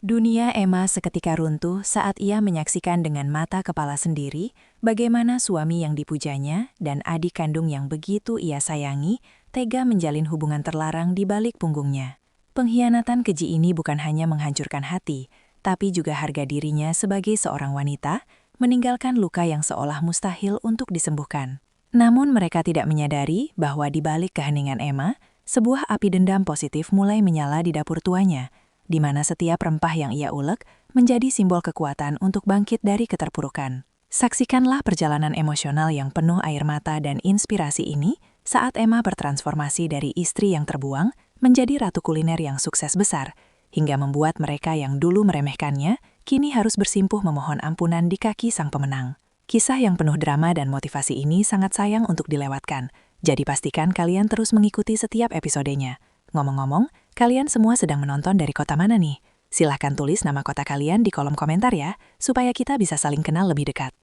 Dunia Emma seketika runtuh saat ia menyaksikan dengan mata kepala sendiri bagaimana suami yang dipujanya dan adik kandung yang begitu ia sayangi tega menjalin hubungan terlarang di balik punggungnya. Pengkhianatan keji ini bukan hanya menghancurkan hati, tapi juga harga dirinya sebagai seorang wanita, meninggalkan luka yang seolah mustahil untuk disembuhkan. Namun mereka tidak menyadari bahwa di balik keheningan Emma, sebuah api dendam positif mulai menyala di dapur tuanya, di mana setiap rempah yang ia ulek menjadi simbol kekuatan untuk bangkit dari keterpurukan. Saksikanlah perjalanan emosional yang penuh air mata dan inspirasi ini saat Emma bertransformasi dari istri yang terbuang menjadi ratu kuliner yang sukses besar, hingga membuat mereka yang dulu meremehkannya kini harus bersimpuh memohon ampunan di kaki sang pemenang. Kisah yang penuh drama dan motivasi ini sangat sayang untuk dilewatkan, jadi pastikan kalian terus mengikuti setiap episodenya. Ngomong-ngomong, kalian semua sedang menonton dari kota mana nih? Silahkan tulis nama kota kalian di kolom komentar ya, supaya kita bisa saling kenal lebih dekat.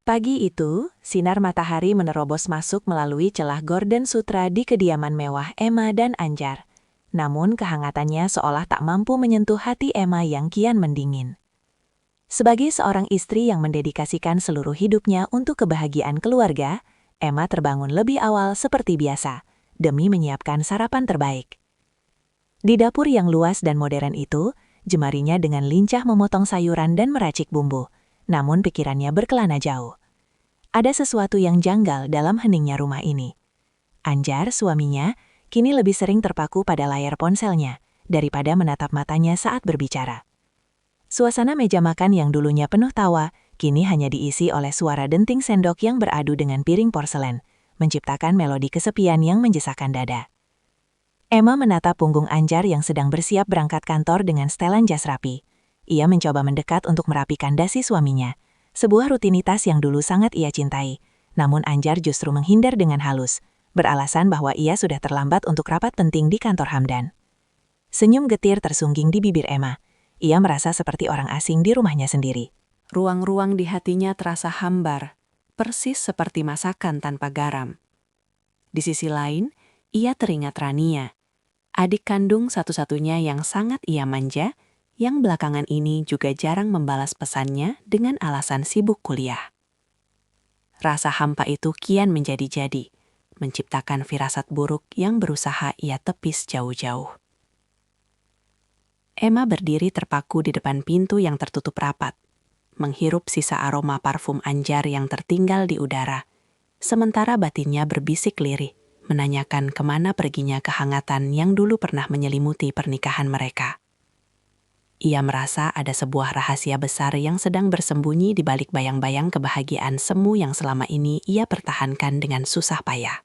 Pagi itu, sinar matahari menerobos masuk melalui celah gorden sutra di kediaman mewah Emma dan Anjar. Namun kehangatannya seolah tak mampu menyentuh hati Emma yang kian mendingin. Sebagai seorang istri yang mendedikasikan seluruh hidupnya untuk kebahagiaan keluarga, Emma terbangun lebih awal seperti biasa, demi menyiapkan sarapan terbaik. Di dapur yang luas dan modern itu, jemarinya dengan lincah memotong sayuran dan meracik bumbu, namun pikirannya berkelana jauh. Ada sesuatu yang janggal dalam heningnya rumah ini. Anjar, suaminya, kini lebih sering terpaku pada layar ponselnya, daripada menatap matanya saat berbicara. Suasana meja makan yang dulunya penuh tawa, kini hanya diisi oleh suara denting sendok yang beradu dengan piring porselen, menciptakan melodi kesepian yang menjesakkan dada. Emma menatap punggung Anjar yang sedang bersiap berangkat kantor dengan setelan jas rapi. Ia mencoba mendekat untuk merapikan dasi suaminya, sebuah rutinitas yang dulu sangat ia cintai. Namun Anjar justru menghindar dengan halus, beralasan bahwa ia sudah terlambat untuk rapat penting di kantor Hamdan. Senyum getir tersungging di bibir Emma. Ia merasa seperti orang asing di rumahnya sendiri. Ruang-ruang di hatinya terasa hambar, persis seperti masakan tanpa garam. Di sisi lain, ia teringat Rania, adik kandung satu-satunya yang sangat ia manja, yang belakangan ini juga jarang membalas pesannya dengan alasan sibuk kuliah. Rasa hampa itu kian menjadi-jadi, menciptakan firasat buruk yang berusaha ia tepis jauh-jauh. Emma berdiri terpaku di depan pintu yang tertutup rapat, menghirup sisa aroma parfum Anjar yang tertinggal di udara, sementara batinnya berbisik lirih, menanyakan kemana perginya kehangatan yang dulu pernah menyelimuti pernikahan mereka. Ia merasa ada sebuah rahasia besar yang sedang bersembunyi di balik bayang-bayang kebahagiaan semu yang selama ini ia pertahankan dengan susah payah.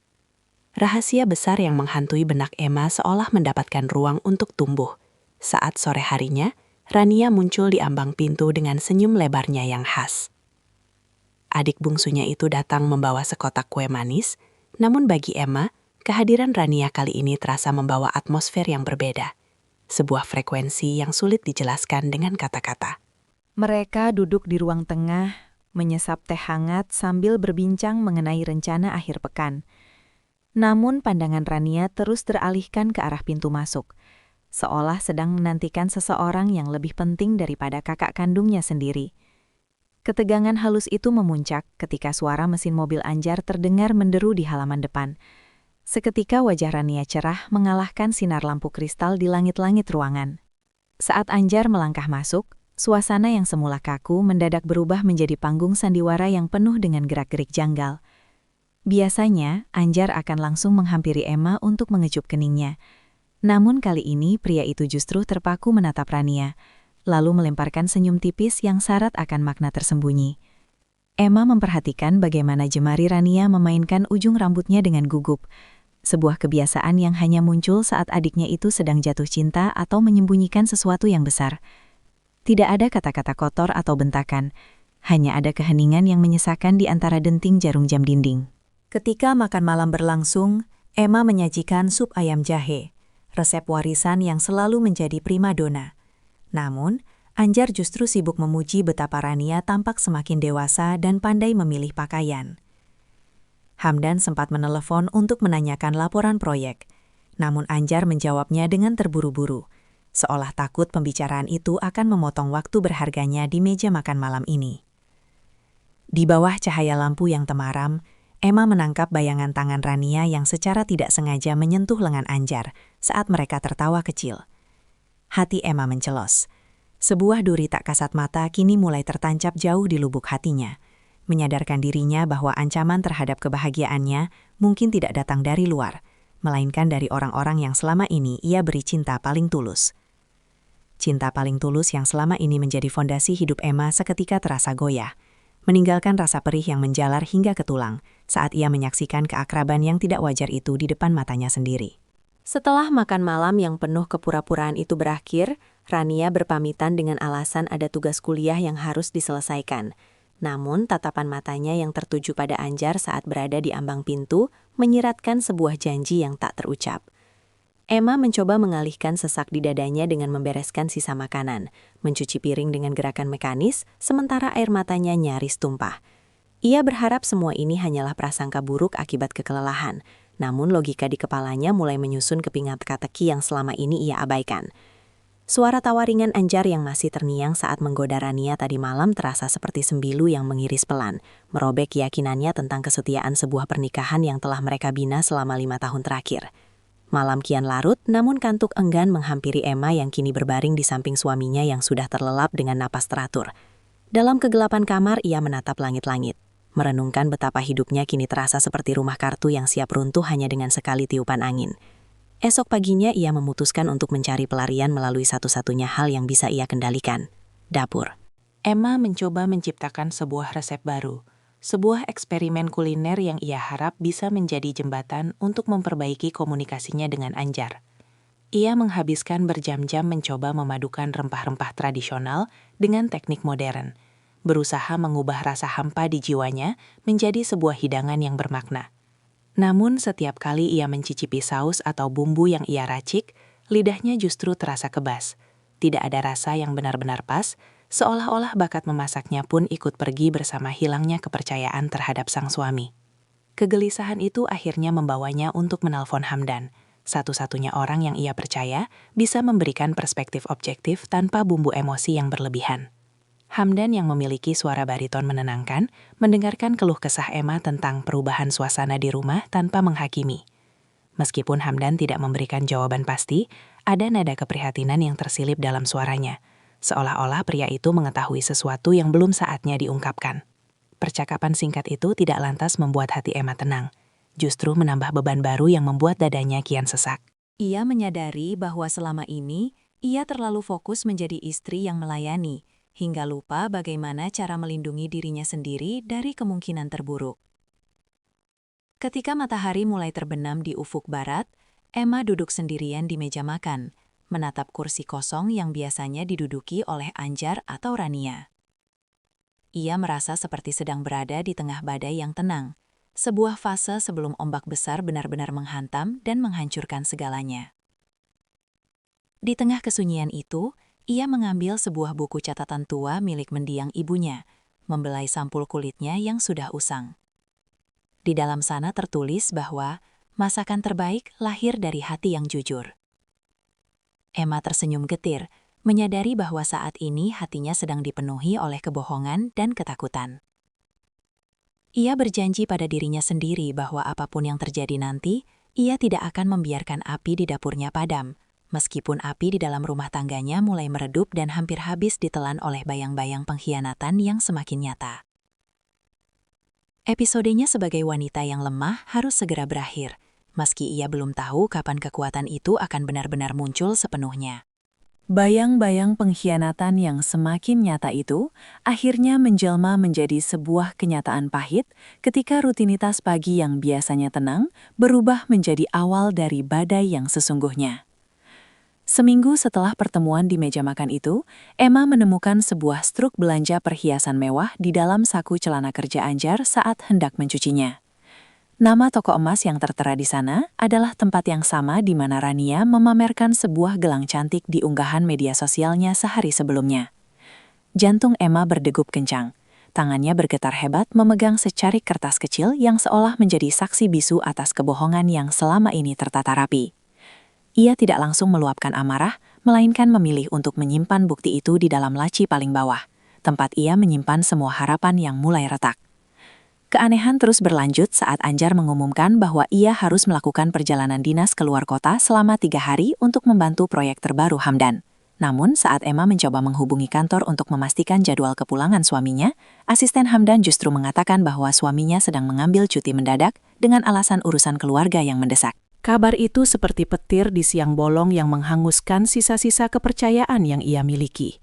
Rahasia besar yang menghantui benak Emma seolah mendapatkan ruang untuk tumbuh. Saat sore harinya, Rania muncul di ambang pintu dengan senyum lebarnya yang khas. Adik bungsunya itu datang membawa sekotak kue manis, namun bagi Emma, kehadiran Rania kali ini terasa membawa atmosfer yang berbeda. Sebuah frekuensi yang sulit dijelaskan dengan kata-kata. Mereka duduk di ruang tengah, menyesap teh hangat sambil berbincang mengenai rencana akhir pekan. Namun pandangan Rania terus teralihkan ke arah pintu masuk, seolah sedang menantikan seseorang yang lebih penting daripada kakak kandungnya sendiri. Ketegangan halus itu memuncak ketika suara mesin mobil Anjar terdengar menderu di halaman depan. Seketika wajah Rania cerah mengalahkan sinar lampu kristal di langit-langit ruangan. Saat Anjar melangkah masuk, suasana yang semula kaku mendadak berubah menjadi panggung sandiwara yang penuh dengan gerak-gerik janggal. Biasanya, Anjar akan langsung menghampiri Emma untuk mengecup keningnya. Namun kali ini pria itu justru terpaku menatap Rania, lalu melemparkan senyum tipis yang syarat akan makna tersembunyi. Emma memperhatikan bagaimana jemari Rania memainkan ujung rambutnya dengan gugup, sebuah kebiasaan yang hanya muncul saat adiknya itu sedang jatuh cinta atau menyembunyikan sesuatu yang besar. Tidak ada kata-kata kotor atau bentakan, hanya ada keheningan yang menyesakan di antara denting jarum jam dinding. Ketika makan malam berlangsung, Emma menyajikan sup ayam jahe, resep warisan yang selalu menjadi primadona. Namun, Anjar justru sibuk memuji betapa Rania tampak semakin dewasa dan pandai memilih pakaian. Hamdan sempat menelepon untuk menanyakan laporan proyek, namun Anjar menjawabnya dengan terburu-buru, seolah takut pembicaraan itu akan memotong waktu berharganya di meja makan malam ini. Di bawah cahaya lampu yang temaram, Emma menangkap bayangan tangan Rania yang secara tidak sengaja menyentuh lengan Anjar saat mereka tertawa kecil. Hati Emma mencelos. Sebuah duri tak kasat mata kini mulai tertancap jauh di lubuk hatinya, menyadarkan dirinya bahwa ancaman terhadap kebahagiaannya mungkin tidak datang dari luar, melainkan dari orang-orang yang selama ini ia beri cinta paling tulus. Cinta paling tulus yang selama ini menjadi fondasi hidup Emma seketika terasa goyah, meninggalkan rasa perih yang menjalar hingga ke tulang saat ia menyaksikan keakraban yang tidak wajar itu di depan matanya sendiri. Setelah makan malam yang penuh kepura-puraan itu berakhir, Rania berpamitan dengan alasan ada tugas kuliah yang harus diselesaikan. Namun, tatapan matanya yang tertuju pada Anjar saat berada di ambang pintu menyiratkan sebuah janji yang tak terucap. Emma mencoba mengalihkan sesak di dadanya dengan membereskan sisa makanan, mencuci piring dengan gerakan mekanis, sementara air matanya nyaris tumpah. Ia berharap semua ini hanyalah prasangka buruk akibat kekelelahan, namun logika di kepalanya mulai menyusun kepingat teka-teki yang selama ini ia abaikan. Suara tawa ringan Anjar yang masih terngiang saat menggoda Rania tadi malam terasa seperti sembilu yang mengiris pelan, merobek keyakinannya tentang kesetiaan sebuah pernikahan yang telah mereka bina selama 5 tahun terakhir. Malam kian larut, namun kantuk enggan menghampiri Emma yang kini berbaring di samping suaminya yang sudah terlelap dengan napas teratur. Dalam kegelapan kamar, ia menatap langit-langit, merenungkan betapa hidupnya kini terasa seperti rumah kartu yang siap runtuh hanya dengan sekali tiupan angin. Esok paginya ia memutuskan untuk mencari pelarian melalui satu-satunya hal yang bisa ia kendalikan, dapur. Emma mencoba menciptakan sebuah resep baru, sebuah eksperimen kuliner yang ia harap bisa menjadi jembatan untuk memperbaiki komunikasinya dengan Anjar. Ia menghabiskan berjam-jam mencoba memadukan rempah-rempah tradisional dengan teknik modern, berusaha mengubah rasa hampa di jiwanya menjadi sebuah hidangan yang bermakna. Namun setiap kali ia mencicipi saus atau bumbu yang ia racik, lidahnya justru terasa kebas. Tidak ada rasa yang benar-benar pas, seolah-olah bakat memasaknya pun ikut pergi bersama hilangnya kepercayaan terhadap sang suami. Kegelisahan itu akhirnya membawanya untuk menelpon Hamdan, satu-satunya orang yang ia percaya bisa memberikan perspektif objektif tanpa bumbu emosi yang berlebihan. Hamdan yang memiliki suara bariton menenangkan, mendengarkan keluh kesah Emma tentang perubahan suasana di rumah tanpa menghakimi. Meskipun Hamdan tidak memberikan jawaban pasti, ada nada keprihatinan yang tersilip dalam suaranya, seolah-olah pria itu mengetahui sesuatu yang belum saatnya diungkapkan. Percakapan singkat itu tidak lantas membuat hati Emma tenang, justru menambah beban baru yang membuat dadanya kian sesak. Ia menyadari bahwa selama ini, ia terlalu fokus menjadi istri yang melayani, hingga lupa bagaimana cara melindungi dirinya sendiri dari kemungkinan terburuk. Ketika matahari mulai terbenam di ufuk barat, Emma duduk sendirian di meja makan, menatap kursi kosong yang biasanya diduduki oleh Anjar atau Rania. Ia merasa seperti sedang berada di tengah badai yang tenang, sebuah fase sebelum ombak besar benar-benar menghantam dan menghancurkan segalanya. Di tengah kesunyian itu, ia mengambil sebuah buku catatan tua milik mendiang ibunya, membelai sampul kulitnya yang sudah usang. Di dalam sana tertulis bahwa masakan terbaik lahir dari hati yang jujur. Emma tersenyum getir, menyadari bahwa saat ini hatinya sedang dipenuhi oleh kebohongan dan ketakutan. Ia berjanji pada dirinya sendiri bahwa apapun yang terjadi nanti, ia tidak akan membiarkan api di dapurnya padam, meskipun api di dalam rumah tangganya mulai meredup dan hampir habis ditelan oleh bayang-bayang pengkhianatan yang semakin nyata. Episodenya sebagai wanita yang lemah harus segera berakhir, meski ia belum tahu kapan kekuatan itu akan benar-benar muncul sepenuhnya. Bayang-bayang pengkhianatan yang semakin nyata itu akhirnya menjelma menjadi sebuah kenyataan pahit ketika rutinitas pagi yang biasanya tenang berubah menjadi awal dari badai yang sesungguhnya. Seminggu setelah pertemuan di meja makan itu, Emma menemukan sebuah struk belanja perhiasan mewah di dalam saku celana kerja Anjar saat hendak mencucinya. Nama toko emas yang tertera di sana adalah tempat yang sama di mana Rania memamerkan sebuah gelang cantik di unggahan media sosialnya sehari sebelumnya. Jantung Emma berdegup kencang. Tangannya bergetar hebat memegang secarik kertas kecil yang seolah menjadi saksi bisu atas kebohongan yang selama ini tertata rapi. Ia tidak langsung meluapkan amarah, melainkan memilih untuk menyimpan bukti itu di dalam laci paling bawah, tempat ia menyimpan semua harapan yang mulai retak. Keanehan terus berlanjut saat Anjar mengumumkan bahwa ia harus melakukan perjalanan dinas keluar kota selama 3 hari untuk membantu proyek terbaru Hamdan. Namun saat Emma mencoba menghubungi kantor untuk memastikan jadwal kepulangan suaminya, asisten Hamdan justru mengatakan bahwa suaminya sedang mengambil cuti mendadak dengan alasan urusan keluarga yang mendesak. Kabar itu seperti petir di siang bolong yang menghanguskan sisa-sisa kepercayaan yang ia miliki.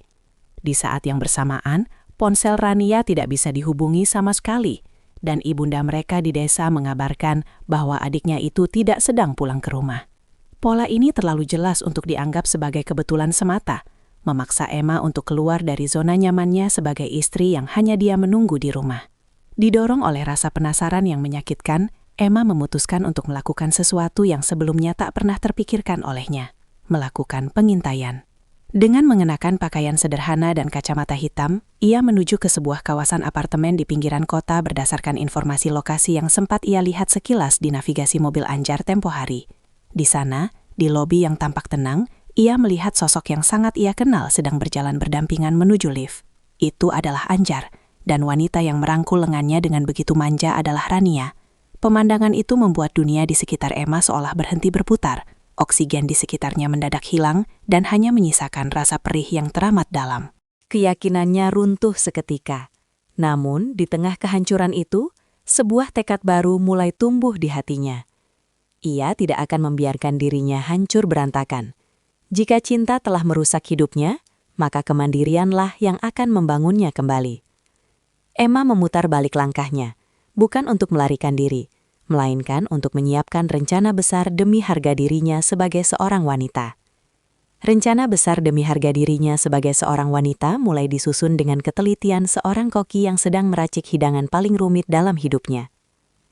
Di saat yang bersamaan, ponsel Rania tidak bisa dihubungi sama sekali, dan ibunda mereka di desa mengabarkan bahwa adiknya itu tidak sedang pulang ke rumah. Pola ini terlalu jelas untuk dianggap sebagai kebetulan semata, memaksa Emma untuk keluar dari zona nyamannya sebagai istri yang hanya dia menunggu di rumah. Didorong oleh rasa penasaran yang menyakitkan, Emma memutuskan untuk melakukan sesuatu yang sebelumnya tak pernah terpikirkan olehnya, melakukan pengintaian. Dengan mengenakan pakaian sederhana dan kacamata hitam, ia menuju ke sebuah kawasan apartemen di pinggiran kota berdasarkan informasi lokasi yang sempat ia lihat sekilas di navigasi mobil Anjar tempo hari. Di sana, di lobi yang tampak tenang, ia melihat sosok yang sangat ia kenal sedang berjalan berdampingan menuju lift. Itu adalah Anjar, dan wanita yang merangkul lengannya dengan begitu manja adalah Rania. Pemandangan itu membuat dunia di sekitar Emma seolah berhenti berputar. Oksigen di sekitarnya mendadak hilang dan hanya menyisakan rasa perih yang teramat dalam. Keyakinannya runtuh seketika. Namun, di tengah kehancuran itu, sebuah tekad baru mulai tumbuh di hatinya. Ia tidak akan membiarkan dirinya hancur berantakan. Jika cinta telah merusak hidupnya, maka kemandirianlah yang akan membangunnya kembali. Emma memutar balik langkahnya, bukan untuk melarikan diri, melainkan untuk menyiapkan rencana besar demi harga dirinya sebagai seorang wanita. Rencana besar demi harga dirinya sebagai seorang wanita mulai disusun dengan ketelitian seorang koki yang sedang meracik hidangan paling rumit dalam hidupnya.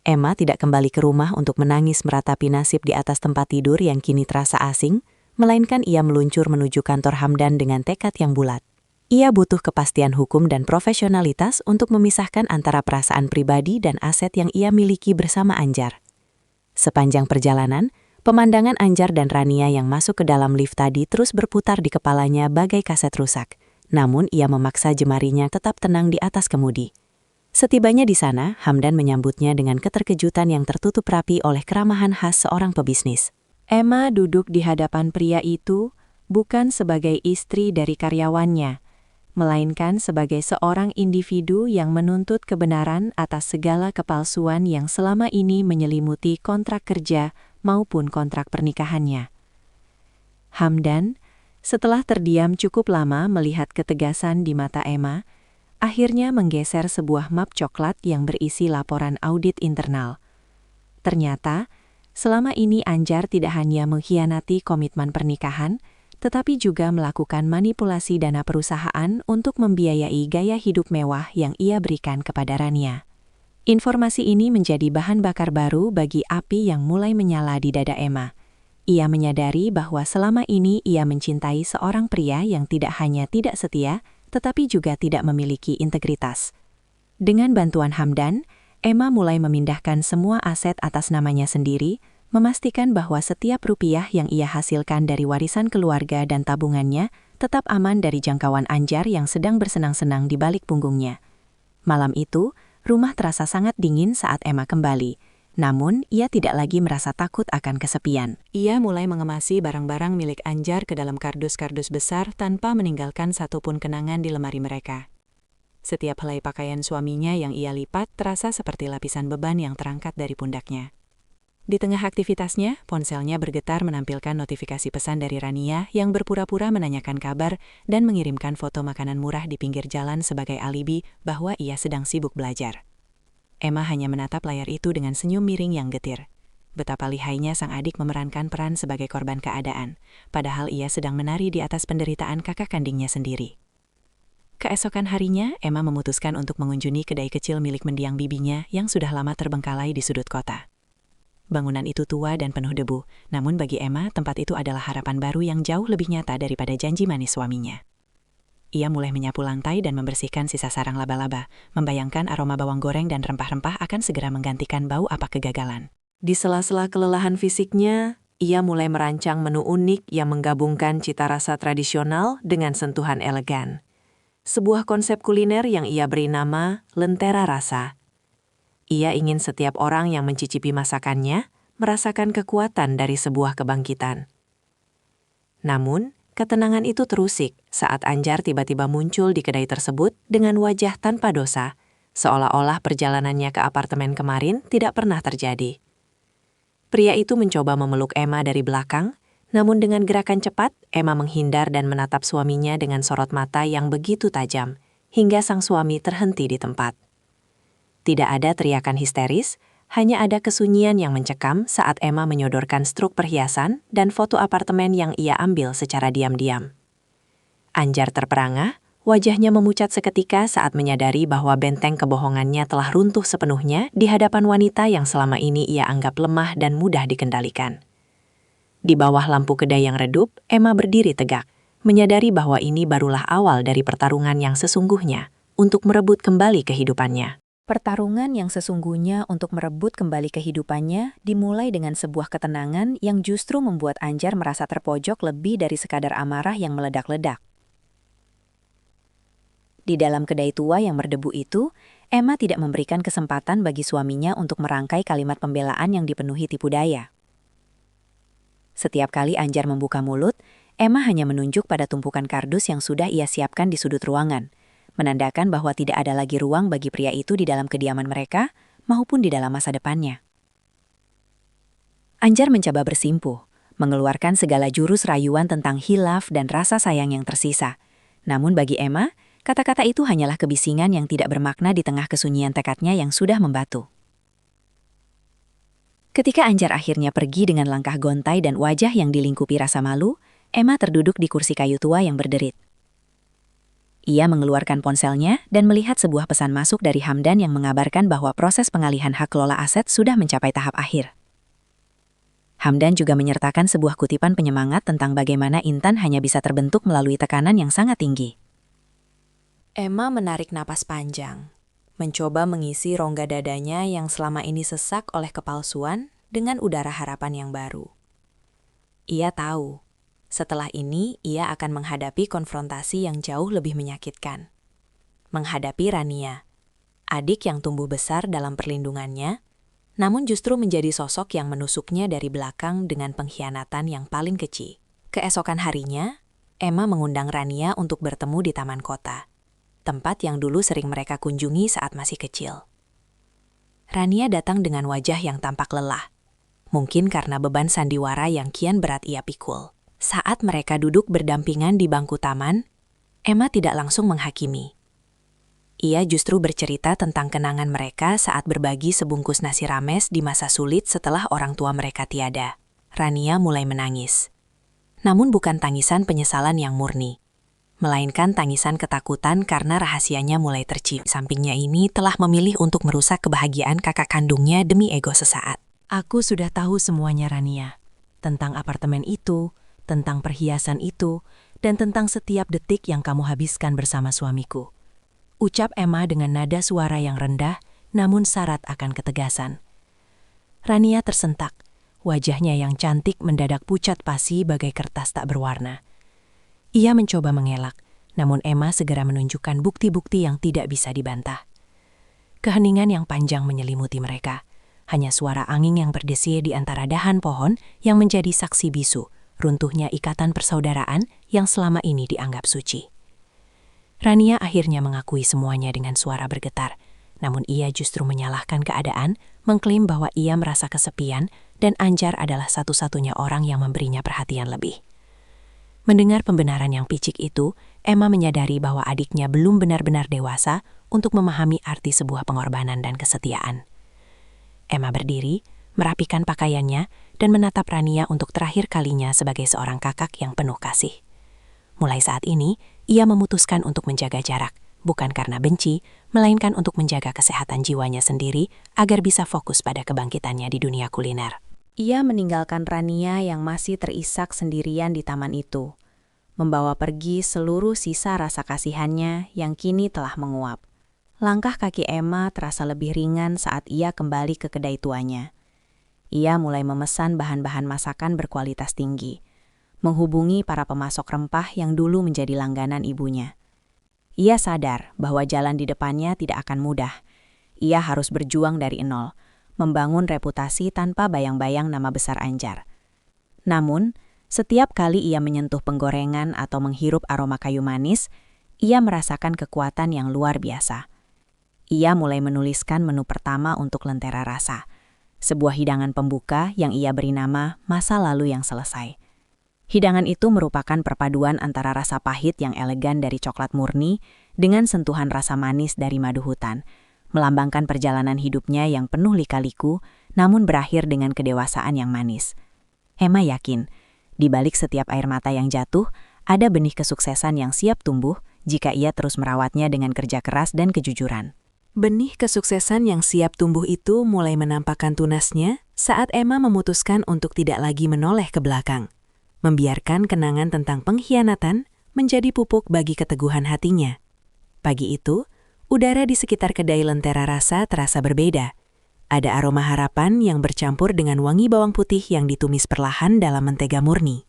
Emma tidak kembali ke rumah untuk menangis meratapi nasib di atas tempat tidur yang kini terasa asing, melainkan ia meluncur menuju kantor Hamdan dengan tekad yang bulat. Ia butuh kepastian hukum dan profesionalitas untuk memisahkan antara perasaan pribadi dan aset yang ia miliki bersama Anjar. Sepanjang perjalanan, pemandangan Anjar dan Rania yang masuk ke dalam lift tadi terus berputar di kepalanya bagai kaset rusak. Namun ia memaksa jemarinya tetap tenang di atas kemudi. Setibanya di sana, Hamdan menyambutnya dengan keterkejutan yang tertutup rapi oleh keramahan khas seorang pebisnis. Emma duduk di hadapan pria itu bukan sebagai istri dari karyawannya, melainkan sebagai seorang individu yang menuntut kebenaran atas segala kepalsuan yang selama ini menyelimuti kontrak kerja maupun kontrak pernikahannya. Hamdan, setelah terdiam cukup lama melihat ketegasan di mata Emma, akhirnya menggeser sebuah map coklat yang berisi laporan audit internal. Ternyata, selama ini Anjar tidak hanya mengkhianati komitmen pernikahan, tetapi juga melakukan manipulasi dana perusahaan untuk membiayai gaya hidup mewah yang ia berikan kepada Rania. Informasi ini menjadi bahan bakar baru bagi api yang mulai menyala di dada Emma. Ia menyadari bahwa selama ini ia mencintai seorang pria yang tidak hanya tidak setia, tetapi juga tidak memiliki integritas. Dengan bantuan Hamdan, Emma mulai memindahkan semua aset atas namanya sendiri, memastikan bahwa setiap rupiah yang ia hasilkan dari warisan keluarga dan tabungannya tetap aman dari jangkauan Anjar yang sedang bersenang-senang di balik punggungnya. Malam itu, rumah terasa sangat dingin saat Emma kembali. Namun, ia tidak lagi merasa takut akan kesepian. Ia mulai mengemasi barang-barang milik Anjar ke dalam kardus-kardus besar tanpa meninggalkan satupun kenangan di lemari mereka. Setiap helai pakaian suaminya yang ia lipat terasa seperti lapisan beban yang terangkat dari pundaknya. Di tengah aktivitasnya, ponselnya bergetar menampilkan notifikasi pesan dari Rania yang berpura-pura menanyakan kabar dan mengirimkan foto makanan murah di pinggir jalan sebagai alibi bahwa ia sedang sibuk belajar. Emma hanya menatap layar itu dengan senyum miring yang getir. Betapa lihainya sang adik memerankan peran sebagai korban keadaan, padahal ia sedang menari di atas penderitaan kakak kandungnya sendiri. Keesokan harinya, Emma memutuskan untuk mengunjungi kedai kecil milik mendiang bibinya yang sudah lama terbengkalai di sudut kota. Bangunan itu tua dan penuh debu, namun bagi Emma, tempat itu adalah harapan baru yang jauh lebih nyata daripada janji manis suaminya. Ia mulai menyapu lantai dan membersihkan sisa sarang laba-laba, membayangkan aroma bawang goreng dan rempah-rempah akan segera menggantikan bau apa kegagalan. Di sela-sela kelelahan fisiknya, ia mulai merancang menu unik yang menggabungkan cita rasa tradisional dengan sentuhan elegan. Sebuah konsep kuliner yang ia beri nama Lentera Rasa. Ia ingin setiap orang yang mencicipi masakannya merasakan kekuatan dari sebuah kebangkitan. Namun, ketenangan itu terusik saat Anjar tiba-tiba muncul di kedai tersebut dengan wajah tanpa dosa, seolah-olah perjalanannya ke apartemen kemarin tidak pernah terjadi. Pria itu mencoba memeluk Emma dari belakang, namun dengan gerakan cepat, Emma menghindar dan menatap suaminya dengan sorot mata yang begitu tajam, hingga sang suami terhenti di tempat. Tidak ada teriakan histeris, hanya ada kesunyian yang mencekam saat Emma menyodorkan struk perhiasan dan foto apartemen yang ia ambil secara diam-diam. Anjar terperangah, wajahnya memucat seketika saat menyadari bahwa benteng kebohongannya telah runtuh sepenuhnya di hadapan wanita yang selama ini ia anggap lemah dan mudah dikendalikan. Di bawah lampu kedai yang redup, Emma berdiri tegak, menyadari bahwa ini barulah awal dari pertarungan yang sesungguhnya untuk merebut kembali kehidupannya. Pertarungan yang sesungguhnya untuk merebut kembali kehidupannya dimulai dengan sebuah ketenangan yang justru membuat Anjar merasa terpojok lebih dari sekadar amarah yang meledak-ledak. Di dalam kedai tua yang berdebu itu, Emma tidak memberikan kesempatan bagi suaminya untuk merangkai kalimat pembelaan yang dipenuhi tipu daya. Setiap kali Anjar membuka mulut, Emma hanya menunjuk pada tumpukan kardus yang sudah ia siapkan di sudut ruangan, menandakan bahwa tidak ada lagi ruang bagi pria itu di dalam kediaman mereka maupun di dalam masa depannya. Anjar mencoba bersimpuh, mengeluarkan segala jurus rayuan tentang hilaf dan rasa sayang yang tersisa. Namun bagi Emma, kata-kata itu hanyalah kebisingan yang tidak bermakna di tengah kesunyian tekadnya yang sudah membatu. Ketika Anjar akhirnya pergi dengan langkah gontai dan wajah yang dilingkupi rasa malu, Emma terduduk di kursi kayu tua yang berderit. Ia mengeluarkan ponselnya dan melihat sebuah pesan masuk dari Hamdan yang mengabarkan bahwa proses pengalihan hak kelola aset sudah mencapai tahap akhir. Hamdan juga menyertakan sebuah kutipan penyemangat tentang bagaimana Intan hanya bisa terbentuk melalui tekanan yang sangat tinggi. Emma menarik napas panjang, mencoba mengisi rongga dadanya yang selama ini sesak oleh kepalsuan dengan udara harapan yang baru. Ia tahu, setelah ini ia akan menghadapi konfrontasi yang jauh lebih menyakitkan. Menghadapi Rania, adik yang tumbuh besar dalam perlindungannya, namun justru menjadi sosok yang menusuknya dari belakang dengan pengkhianatan yang paling keji. Keesokan harinya, Emma mengundang Rania untuk bertemu di taman kota, tempat yang dulu sering mereka kunjungi saat masih kecil. Rania datang dengan wajah yang tampak lelah, mungkin karena beban sandiwara yang kian berat ia pikul. Saat mereka duduk berdampingan di bangku taman, Emma tidak langsung menghakimi. Ia justru bercerita tentang kenangan mereka saat berbagi sebungkus nasi rames di masa sulit setelah orang tua mereka tiada. Rania mulai menangis. Namun bukan tangisan penyesalan yang murni, melainkan tangisan ketakutan karena rahasianya mulai tercium. Sampingnya ini telah memilih untuk merusak kebahagiaan kakak kandungnya demi ego sesaat. Aku sudah tahu semuanya, Rania. Tentang apartemen itu, tentang perhiasan itu, dan tentang setiap detik yang kamu habiskan bersama suamiku. Ucap Emma dengan nada suara yang rendah, namun syarat akan ketegasan. Rania tersentak, wajahnya yang cantik mendadak pucat pasi bagai kertas tak berwarna. Ia mencoba mengelak, namun Emma segera menunjukkan bukti-bukti yang tidak bisa dibantah. Keheningan yang panjang menyelimuti mereka, hanya suara angin yang berdesir di antara dahan pohon yang menjadi saksi bisu runtuhnya ikatan persaudaraan yang selama ini dianggap suci. Rania akhirnya mengakui semuanya dengan suara bergetar, namun ia justru menyalahkan keadaan, mengklaim bahwa ia merasa kesepian dan Anjar adalah satu-satunya orang yang memberinya perhatian lebih. Mendengar pembenaran yang picik itu, Emma menyadari bahwa adiknya belum benar-benar dewasa untuk memahami arti sebuah pengorbanan dan kesetiaan. Emma berdiri, merapikan pakaiannya, dan menatap Rania untuk terakhir kalinya sebagai seorang kakak yang penuh kasih. Mulai saat ini, ia memutuskan untuk menjaga jarak, bukan karena benci, melainkan untuk menjaga kesehatan jiwanya sendiri agar bisa fokus pada kebangkitannya di dunia kuliner. Ia meninggalkan Rania yang masih terisak sendirian di taman itu, membawa pergi seluruh sisa rasa kasihannya yang kini telah menguap. Langkah kaki Emma terasa lebih ringan saat ia kembali ke kedai tuanya. Ia mulai memesan bahan-bahan masakan berkualitas tinggi, menghubungi para pemasok rempah yang dulu menjadi langganan ibunya. Ia sadar bahwa jalan di depannya tidak akan mudah. Ia harus berjuang dari nol, membangun reputasi tanpa bayang-bayang nama besar Anjar. Namun, setiap kali ia menyentuh penggorengan atau menghirup aroma kayu manis, ia merasakan kekuatan yang luar biasa. Ia mulai menuliskan menu pertama untuk Lentera Rasa, sebuah hidangan pembuka yang ia beri nama Masa Lalu yang Selesai. Hidangan itu merupakan perpaduan antara rasa pahit yang elegan dari coklat murni dengan sentuhan rasa manis dari madu hutan, melambangkan perjalanan hidupnya yang penuh lika-liku, namun berakhir dengan kedewasaan yang manis. Emma yakin, di balik setiap air mata yang jatuh, ada benih kesuksesan yang siap tumbuh jika ia terus merawatnya dengan kerja keras dan kejujuran. Benih kesuksesan yang siap tumbuh itu mulai menampakkan tunasnya saat Emma memutuskan untuk tidak lagi menoleh ke belakang, membiarkan kenangan tentang pengkhianatan menjadi pupuk bagi keteguhan hatinya. Pagi itu, udara di sekitar kedai Lentera Rasa terasa berbeda. Ada aroma harapan yang bercampur dengan wangi bawang putih yang ditumis perlahan dalam mentega murni.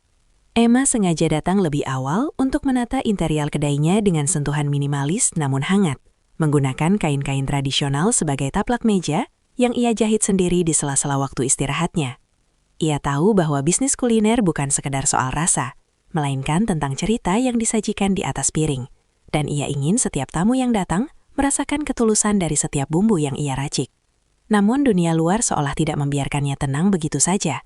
Emma sengaja datang lebih awal untuk menata interior kedainya dengan sentuhan minimalis namun hangat, menggunakan kain-kain tradisional sebagai taplak meja yang ia jahit sendiri di sela-sela waktu istirahatnya. Ia tahu bahwa bisnis kuliner bukan sekedar soal rasa, melainkan tentang cerita yang disajikan di atas piring. Dan ia ingin setiap tamu yang datang merasakan ketulusan dari setiap bumbu yang ia racik. Namun dunia luar seolah tidak membiarkannya tenang begitu saja.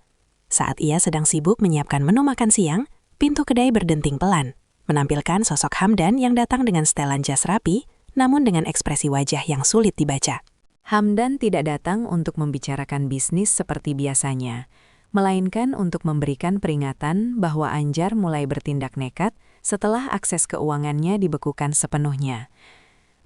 Saat ia sedang sibuk menyiapkan menu makan siang, pintu kedai berdenting pelan, menampilkan sosok Hamdan yang datang dengan setelan jas rapi, namun dengan ekspresi wajah yang sulit dibaca. Hamdan tidak datang untuk membicarakan bisnis seperti biasanya, melainkan untuk memberikan peringatan bahwa Anjar mulai bertindak nekat setelah akses keuangannya dibekukan sepenuhnya.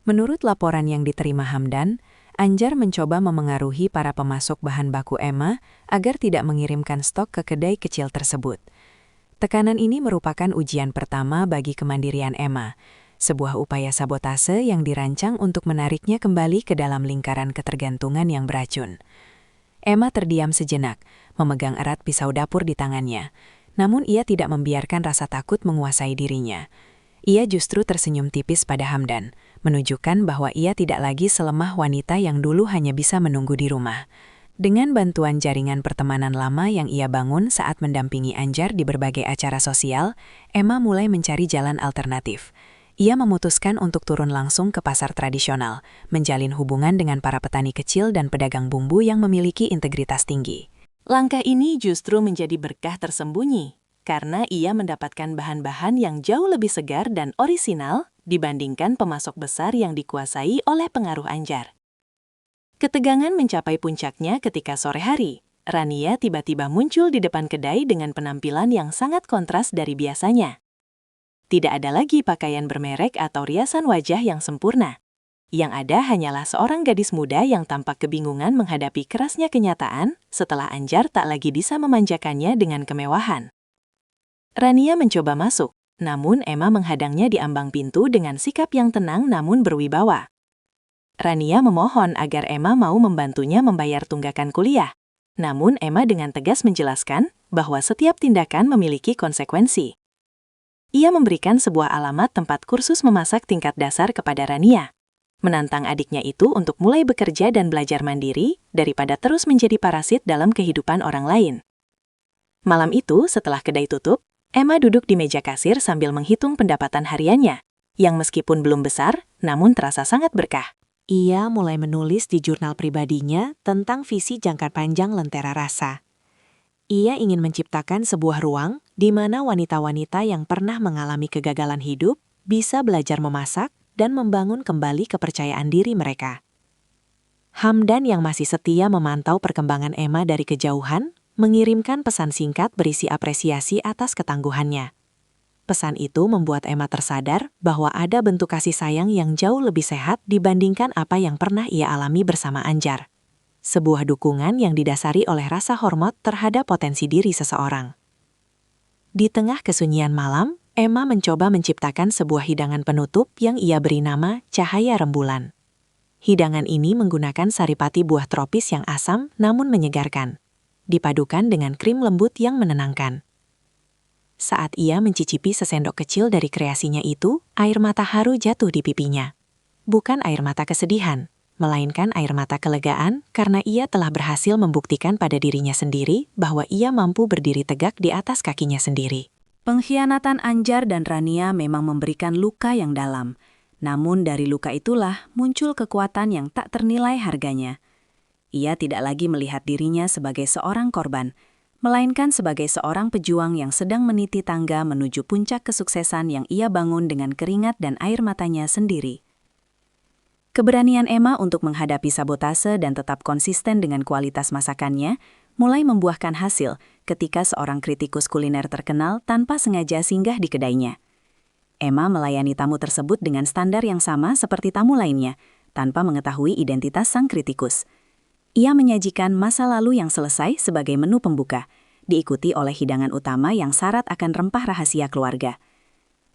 Menurut laporan yang diterima Hamdan, Anjar mencoba memengaruhi para pemasok bahan baku Emma agar tidak mengirimkan stok ke kedai kecil tersebut. Tekanan ini merupakan ujian pertama bagi kemandirian Emma, sebuah upaya sabotase yang dirancang untuk menariknya kembali ke dalam lingkaran ketergantungan yang beracun. Emma terdiam sejenak, memegang erat pisau dapur di tangannya. Namun ia tidak membiarkan rasa takut menguasai dirinya. Ia justru tersenyum tipis pada Hamdan, menunjukkan bahwa ia tidak lagi selemah wanita yang dulu hanya bisa menunggu di rumah. Dengan bantuan jaringan pertemanan lama yang ia bangun saat mendampingi Anjar di berbagai acara sosial, Emma mulai mencari jalan alternatif. Ia memutuskan untuk turun langsung ke pasar tradisional, menjalin hubungan dengan para petani kecil dan pedagang bumbu yang memiliki integritas tinggi. Langkah ini justru menjadi berkah tersembunyi, karena ia mendapatkan bahan-bahan yang jauh lebih segar dan orisinal dibandingkan pemasok besar yang dikuasai oleh pengaruh Anjar. Ketegangan mencapai puncaknya ketika sore hari. Rania tiba-tiba muncul di depan kedai dengan penampilan yang sangat kontras dari biasanya. Tidak ada lagi pakaian bermerek atau riasan wajah yang sempurna. Yang ada hanyalah seorang gadis muda yang tampak kebingungan menghadapi kerasnya kenyataan setelah Anjar tak lagi bisa memanjakannya dengan kemewahan. Rania mencoba masuk, namun Emma menghadangnya di ambang pintu dengan sikap yang tenang namun berwibawa. Rania memohon agar Emma mau membantunya membayar tunggakan kuliah. Namun Emma dengan tegas menjelaskan bahwa setiap tindakan memiliki konsekuensi. Ia memberikan sebuah alamat tempat kursus memasak tingkat dasar kepada Rania, menantang adiknya itu untuk mulai bekerja dan belajar mandiri daripada terus menjadi parasit dalam kehidupan orang lain. Malam itu, setelah kedai tutup, Emma duduk di meja kasir sambil menghitung pendapatan hariannya, yang meskipun belum besar, namun terasa sangat berkah. Ia mulai menulis di jurnal pribadinya tentang visi jangka panjang Lentera Rasa. Ia ingin menciptakan sebuah ruang di mana wanita-wanita yang pernah mengalami kegagalan hidup bisa belajar memasak dan membangun kembali kepercayaan diri mereka. Hamdan yang masih setia memantau perkembangan Emma dari kejauhan, mengirimkan pesan singkat berisi apresiasi atas ketangguhannya. Pesan itu membuat Emma tersadar bahwa ada bentuk kasih sayang yang jauh lebih sehat dibandingkan apa yang pernah ia alami bersama Anjar. Sebuah dukungan yang didasari oleh rasa hormat terhadap potensi diri seseorang. Di tengah kesunyian malam, Emma mencoba menciptakan sebuah hidangan penutup yang ia beri nama Cahaya Rembulan. Hidangan ini menggunakan saripati buah tropis yang asam namun menyegarkan. dipadukan dengan krim lembut yang menenangkan. Saat ia mencicipi sesendok kecil dari kreasinya itu, air mata haru jatuh di pipinya. Bukan air mata kesedihan, melainkan air mata kelegaan karena ia telah berhasil membuktikan pada dirinya sendiri bahwa ia mampu berdiri tegak di atas kakinya sendiri. Pengkhianatan Anjar dan Rania memang memberikan luka yang dalam. Namun dari luka itulah muncul kekuatan yang tak ternilai harganya. Ia tidak lagi melihat dirinya sebagai seorang korban, melainkan sebagai seorang pejuang yang sedang meniti tangga menuju puncak kesuksesan yang ia bangun dengan keringat dan air matanya sendiri. Keberanian Emma untuk menghadapi sabotase dan tetap konsisten dengan kualitas masakannya mulai membuahkan hasil ketika seorang kritikus kuliner terkenal tanpa sengaja singgah di kedainya. Emma melayani tamu tersebut dengan standar yang sama seperti tamu lainnya, tanpa mengetahui identitas sang kritikus. Ia menyajikan masa lalu yang selesai sebagai menu pembuka, diikuti oleh hidangan utama yang syarat akan rempah rahasia keluarga.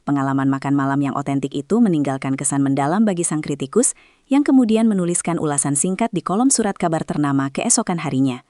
Pengalaman makan malam yang otentik itu meninggalkan kesan mendalam bagi sang kritikus yang kemudian menuliskan ulasan singkat di kolom surat kabar ternama keesokan harinya.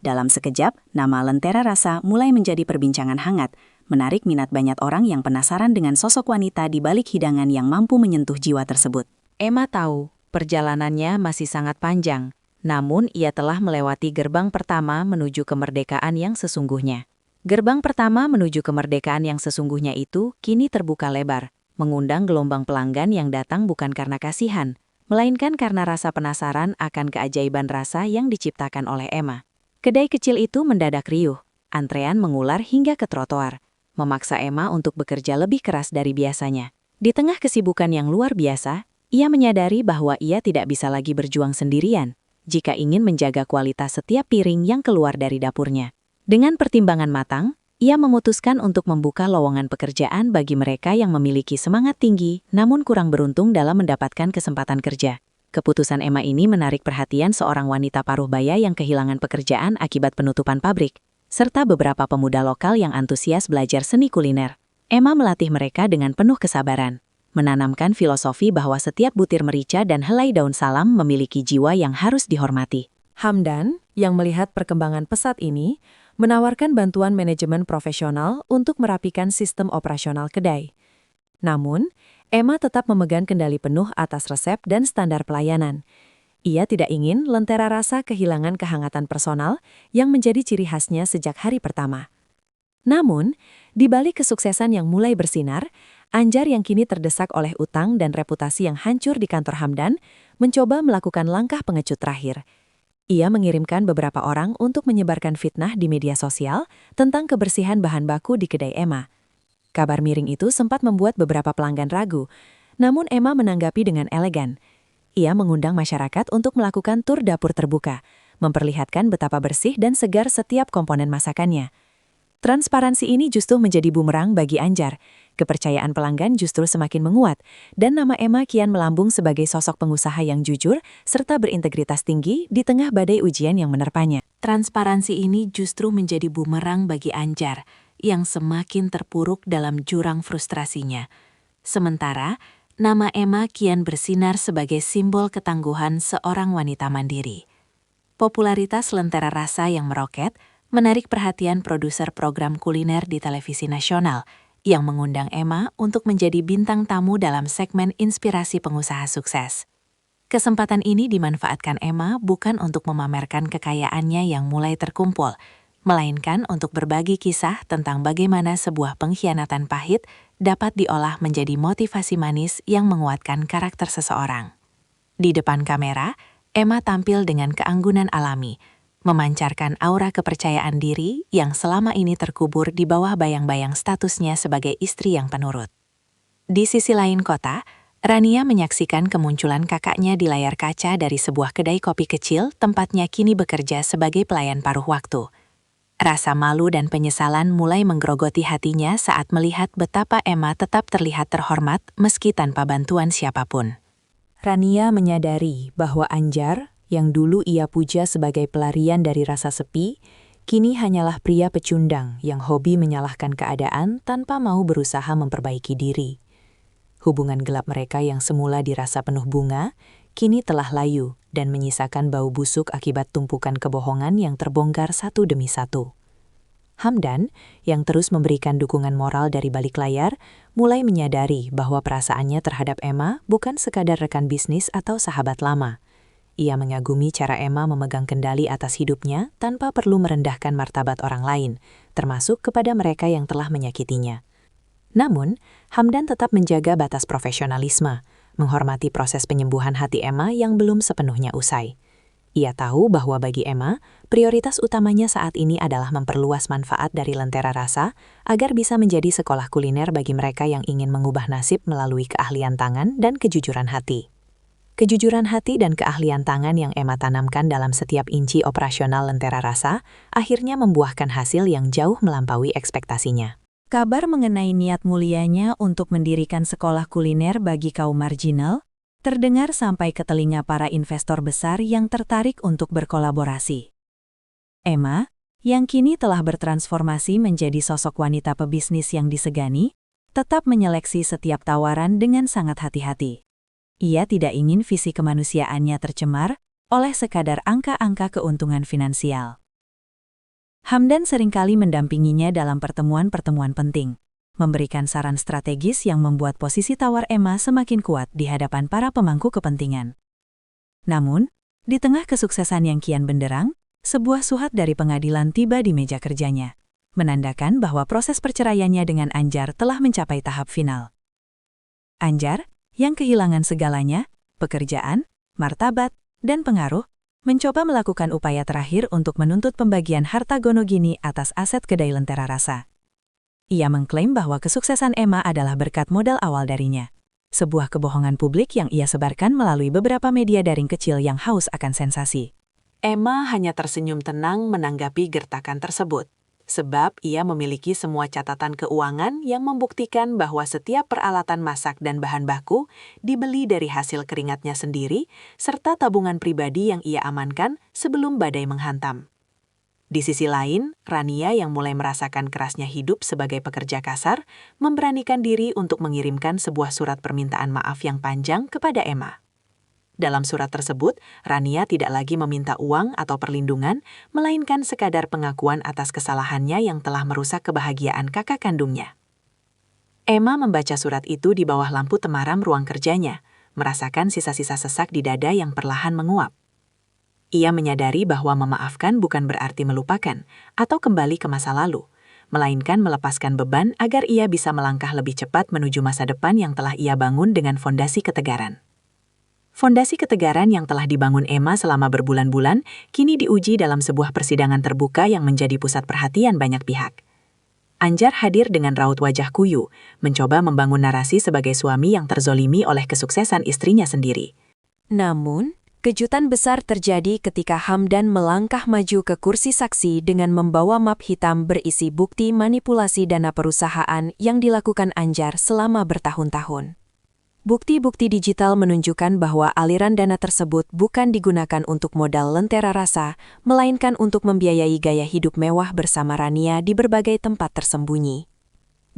Dalam sekejap, nama Lentera Rasa mulai menjadi perbincangan hangat, menarik minat banyak orang yang penasaran dengan sosok wanita di balik hidangan yang mampu menyentuh jiwa tersebut. Emma tahu, perjalanannya masih sangat panjang. Namun, ia telah melewati gerbang pertama menuju kemerdekaan yang sesungguhnya. Gerbang pertama menuju kemerdekaan yang sesungguhnya itu kini terbuka lebar, mengundang gelombang pelanggan yang datang bukan karena kasihan, melainkan karena rasa penasaran akan keajaiban rasa yang diciptakan oleh Emma. Kedai kecil itu mendadak riuh, antrean mengular hingga ke trotoar, memaksa Emma untuk bekerja lebih keras dari biasanya. Di tengah kesibukan yang luar biasa, ia menyadari bahwa ia tidak bisa lagi berjuang sendirian jika ingin menjaga kualitas setiap piring yang keluar dari dapurnya. Dengan pertimbangan matang, ia memutuskan untuk membuka lowongan pekerjaan bagi mereka yang memiliki semangat tinggi namun kurang beruntung dalam mendapatkan kesempatan kerja. Keputusan Emma ini menarik perhatian seorang wanita paruh baya yang kehilangan pekerjaan akibat penutupan pabrik, serta beberapa pemuda lokal yang antusias belajar seni kuliner. Emma melatih mereka dengan penuh kesabaran, menanamkan filosofi bahwa setiap butir merica dan helai daun salam memiliki jiwa yang harus dihormati. Hamdan, yang melihat perkembangan pesat ini, menawarkan bantuan manajemen profesional untuk merapikan sistem operasional kedai. Namun, Emma tetap memegang kendali penuh atas resep dan standar pelayanan. Ia tidak ingin Lentera Rasa kehilangan kehangatan personal yang menjadi ciri khasnya sejak hari pertama. Namun, di balik kesuksesan yang mulai bersinar, Anjar yang kini terdesak oleh utang dan reputasi yang hancur di kantor Hamdan, mencoba melakukan langkah pengecut terakhir. Ia mengirimkan beberapa orang untuk menyebarkan fitnah di media sosial tentang kebersihan bahan baku di kedai Emma. Kabar miring itu sempat membuat beberapa pelanggan ragu, namun Emma menanggapi dengan elegan. Ia mengundang masyarakat untuk melakukan tur dapur terbuka, memperlihatkan betapa bersih dan segar setiap komponen masakannya. Transparansi ini justru menjadi bumerang bagi Anjar. Kepercayaan pelanggan justru semakin menguat, dan nama Emma kian melambung sebagai sosok pengusaha yang jujur serta berintegritas tinggi di tengah badai ujian yang menerpanya. Transparansi ini justru menjadi bumerang bagi Anjar, yang semakin terpuruk dalam jurang frustrasinya. Sementara, nama Emma kian bersinar sebagai simbol ketangguhan seorang wanita mandiri. Popularitas Lentera Rasa yang meroket menarik perhatian produser program kuliner di televisi nasional yang mengundang Emma untuk menjadi bintang tamu dalam segmen Inspirasi Pengusaha Sukses. Kesempatan ini dimanfaatkan Emma bukan untuk memamerkan kekayaannya yang mulai terkumpul, melainkan untuk berbagi kisah tentang bagaimana sebuah pengkhianatan pahit dapat diolah menjadi motivasi manis yang menguatkan karakter seseorang. Di depan kamera, Emma tampil dengan keanggunan alami, memancarkan aura kepercayaan diri yang selama ini terkubur di bawah bayang-bayang statusnya sebagai istri yang penurut. Di sisi lain kota, Rania menyaksikan kemunculan kakaknya di layar kaca dari sebuah kedai kopi kecil tempatnya kini bekerja sebagai pelayan paruh waktu. Rasa malu dan penyesalan mulai menggerogoti hatinya saat melihat betapa Emma tetap terlihat terhormat meski tanpa bantuan siapapun. Rania menyadari bahwa Anjar, yang dulu ia puja sebagai pelarian dari rasa sepi, kini hanyalah pria pecundang yang hobi menyalahkan keadaan tanpa mau berusaha memperbaiki diri. Hubungan gelap mereka yang semula dirasa penuh bunga, kini telah layu dan menyisakan bau busuk akibat tumpukan kebohongan yang terbongkar satu demi satu. Hamdan, yang terus memberikan dukungan moral dari balik layar, mulai menyadari bahwa perasaannya terhadap Emma bukan sekadar rekan bisnis atau sahabat lama. Ia mengagumi cara Emma memegang kendali atas hidupnya tanpa perlu merendahkan martabat orang lain, termasuk kepada mereka yang telah menyakitinya. Namun, Hamdan tetap menjaga batas profesionalisme, menghormati proses penyembuhan hati Emma yang belum sepenuhnya usai. Ia tahu bahwa bagi Emma, prioritas utamanya saat ini adalah memperluas manfaat dari Lentera Rasa agar bisa menjadi sekolah kuliner bagi mereka yang ingin mengubah nasib melalui keahlian tangan dan kejujuran hati. Kejujuran hati dan keahlian tangan yang Emma tanamkan dalam setiap inci operasional Lentera Rasa akhirnya membuahkan hasil yang jauh melampaui ekspektasinya. Kabar mengenai niat mulianya untuk mendirikan sekolah kuliner bagi kaum marginal terdengar sampai ke telinga para investor besar yang tertarik untuk berkolaborasi. Emma, yang kini telah bertransformasi menjadi sosok wanita pebisnis yang disegani, tetap menyeleksi setiap tawaran dengan sangat hati-hati. Ia tidak ingin visi kemanusiaannya tercemar oleh sekadar angka-angka keuntungan finansial. Hamdan seringkali mendampinginya dalam pertemuan-pertemuan penting, memberikan saran strategis yang membuat posisi tawar Emma semakin kuat di hadapan para pemangku kepentingan. Namun, di tengah kesuksesan yang kian benderang, sebuah surat dari pengadilan tiba di meja kerjanya, menandakan bahwa proses perceraiannya dengan Anjar telah mencapai tahap final. Anjar, yang kehilangan segalanya, pekerjaan, martabat, dan pengaruh, mencoba melakukan upaya terakhir untuk menuntut pembagian harta Gonogini atas aset kedai Lentera Rasa. Ia mengklaim bahwa kesuksesan Emma adalah berkat modal awal darinya. Sebuah kebohongan publik yang ia sebarkan melalui beberapa media daring kecil yang haus akan sensasi. Emma hanya tersenyum tenang menanggapi gertakan tersebut, sebab ia memiliki semua catatan keuangan yang membuktikan bahwa setiap peralatan masak dan bahan baku dibeli dari hasil keringatnya sendiri, serta tabungan pribadi yang ia amankan sebelum badai menghantam. Di sisi lain, Rania yang mulai merasakan kerasnya hidup sebagai pekerja kasar, memberanikan diri untuk mengirimkan sebuah surat permintaan maaf yang panjang kepada Emma. Dalam surat tersebut, Rania tidak lagi meminta uang atau perlindungan, melainkan sekadar pengakuan atas kesalahannya yang telah merusak kebahagiaan kakak kandungnya. Emma membaca surat itu di bawah lampu temaram ruang kerjanya, merasakan sisa-sisa sesak di dada yang perlahan menguap. Ia menyadari bahwa memaafkan bukan berarti melupakan atau kembali ke masa lalu, melainkan melepaskan beban agar ia bisa melangkah lebih cepat menuju masa depan yang telah ia bangun dengan fondasi ketegaran. Fondasi ketegaran yang telah dibangun Emma selama berbulan-bulan kini diuji dalam sebuah persidangan terbuka yang menjadi pusat perhatian banyak pihak. Anjar hadir dengan raut wajah kuyu, mencoba membangun narasi sebagai suami yang terzolimi oleh kesuksesan istrinya sendiri. Namun, kejutan besar terjadi ketika Hamdan melangkah maju ke kursi saksi dengan membawa map hitam berisi bukti manipulasi dana perusahaan yang dilakukan Anjar selama bertahun-tahun. Bukti-bukti digital menunjukkan bahwa aliran dana tersebut bukan digunakan untuk modal Lentera Rasa, melainkan untuk membiayai gaya hidup mewah bersama Rania di berbagai tempat tersembunyi.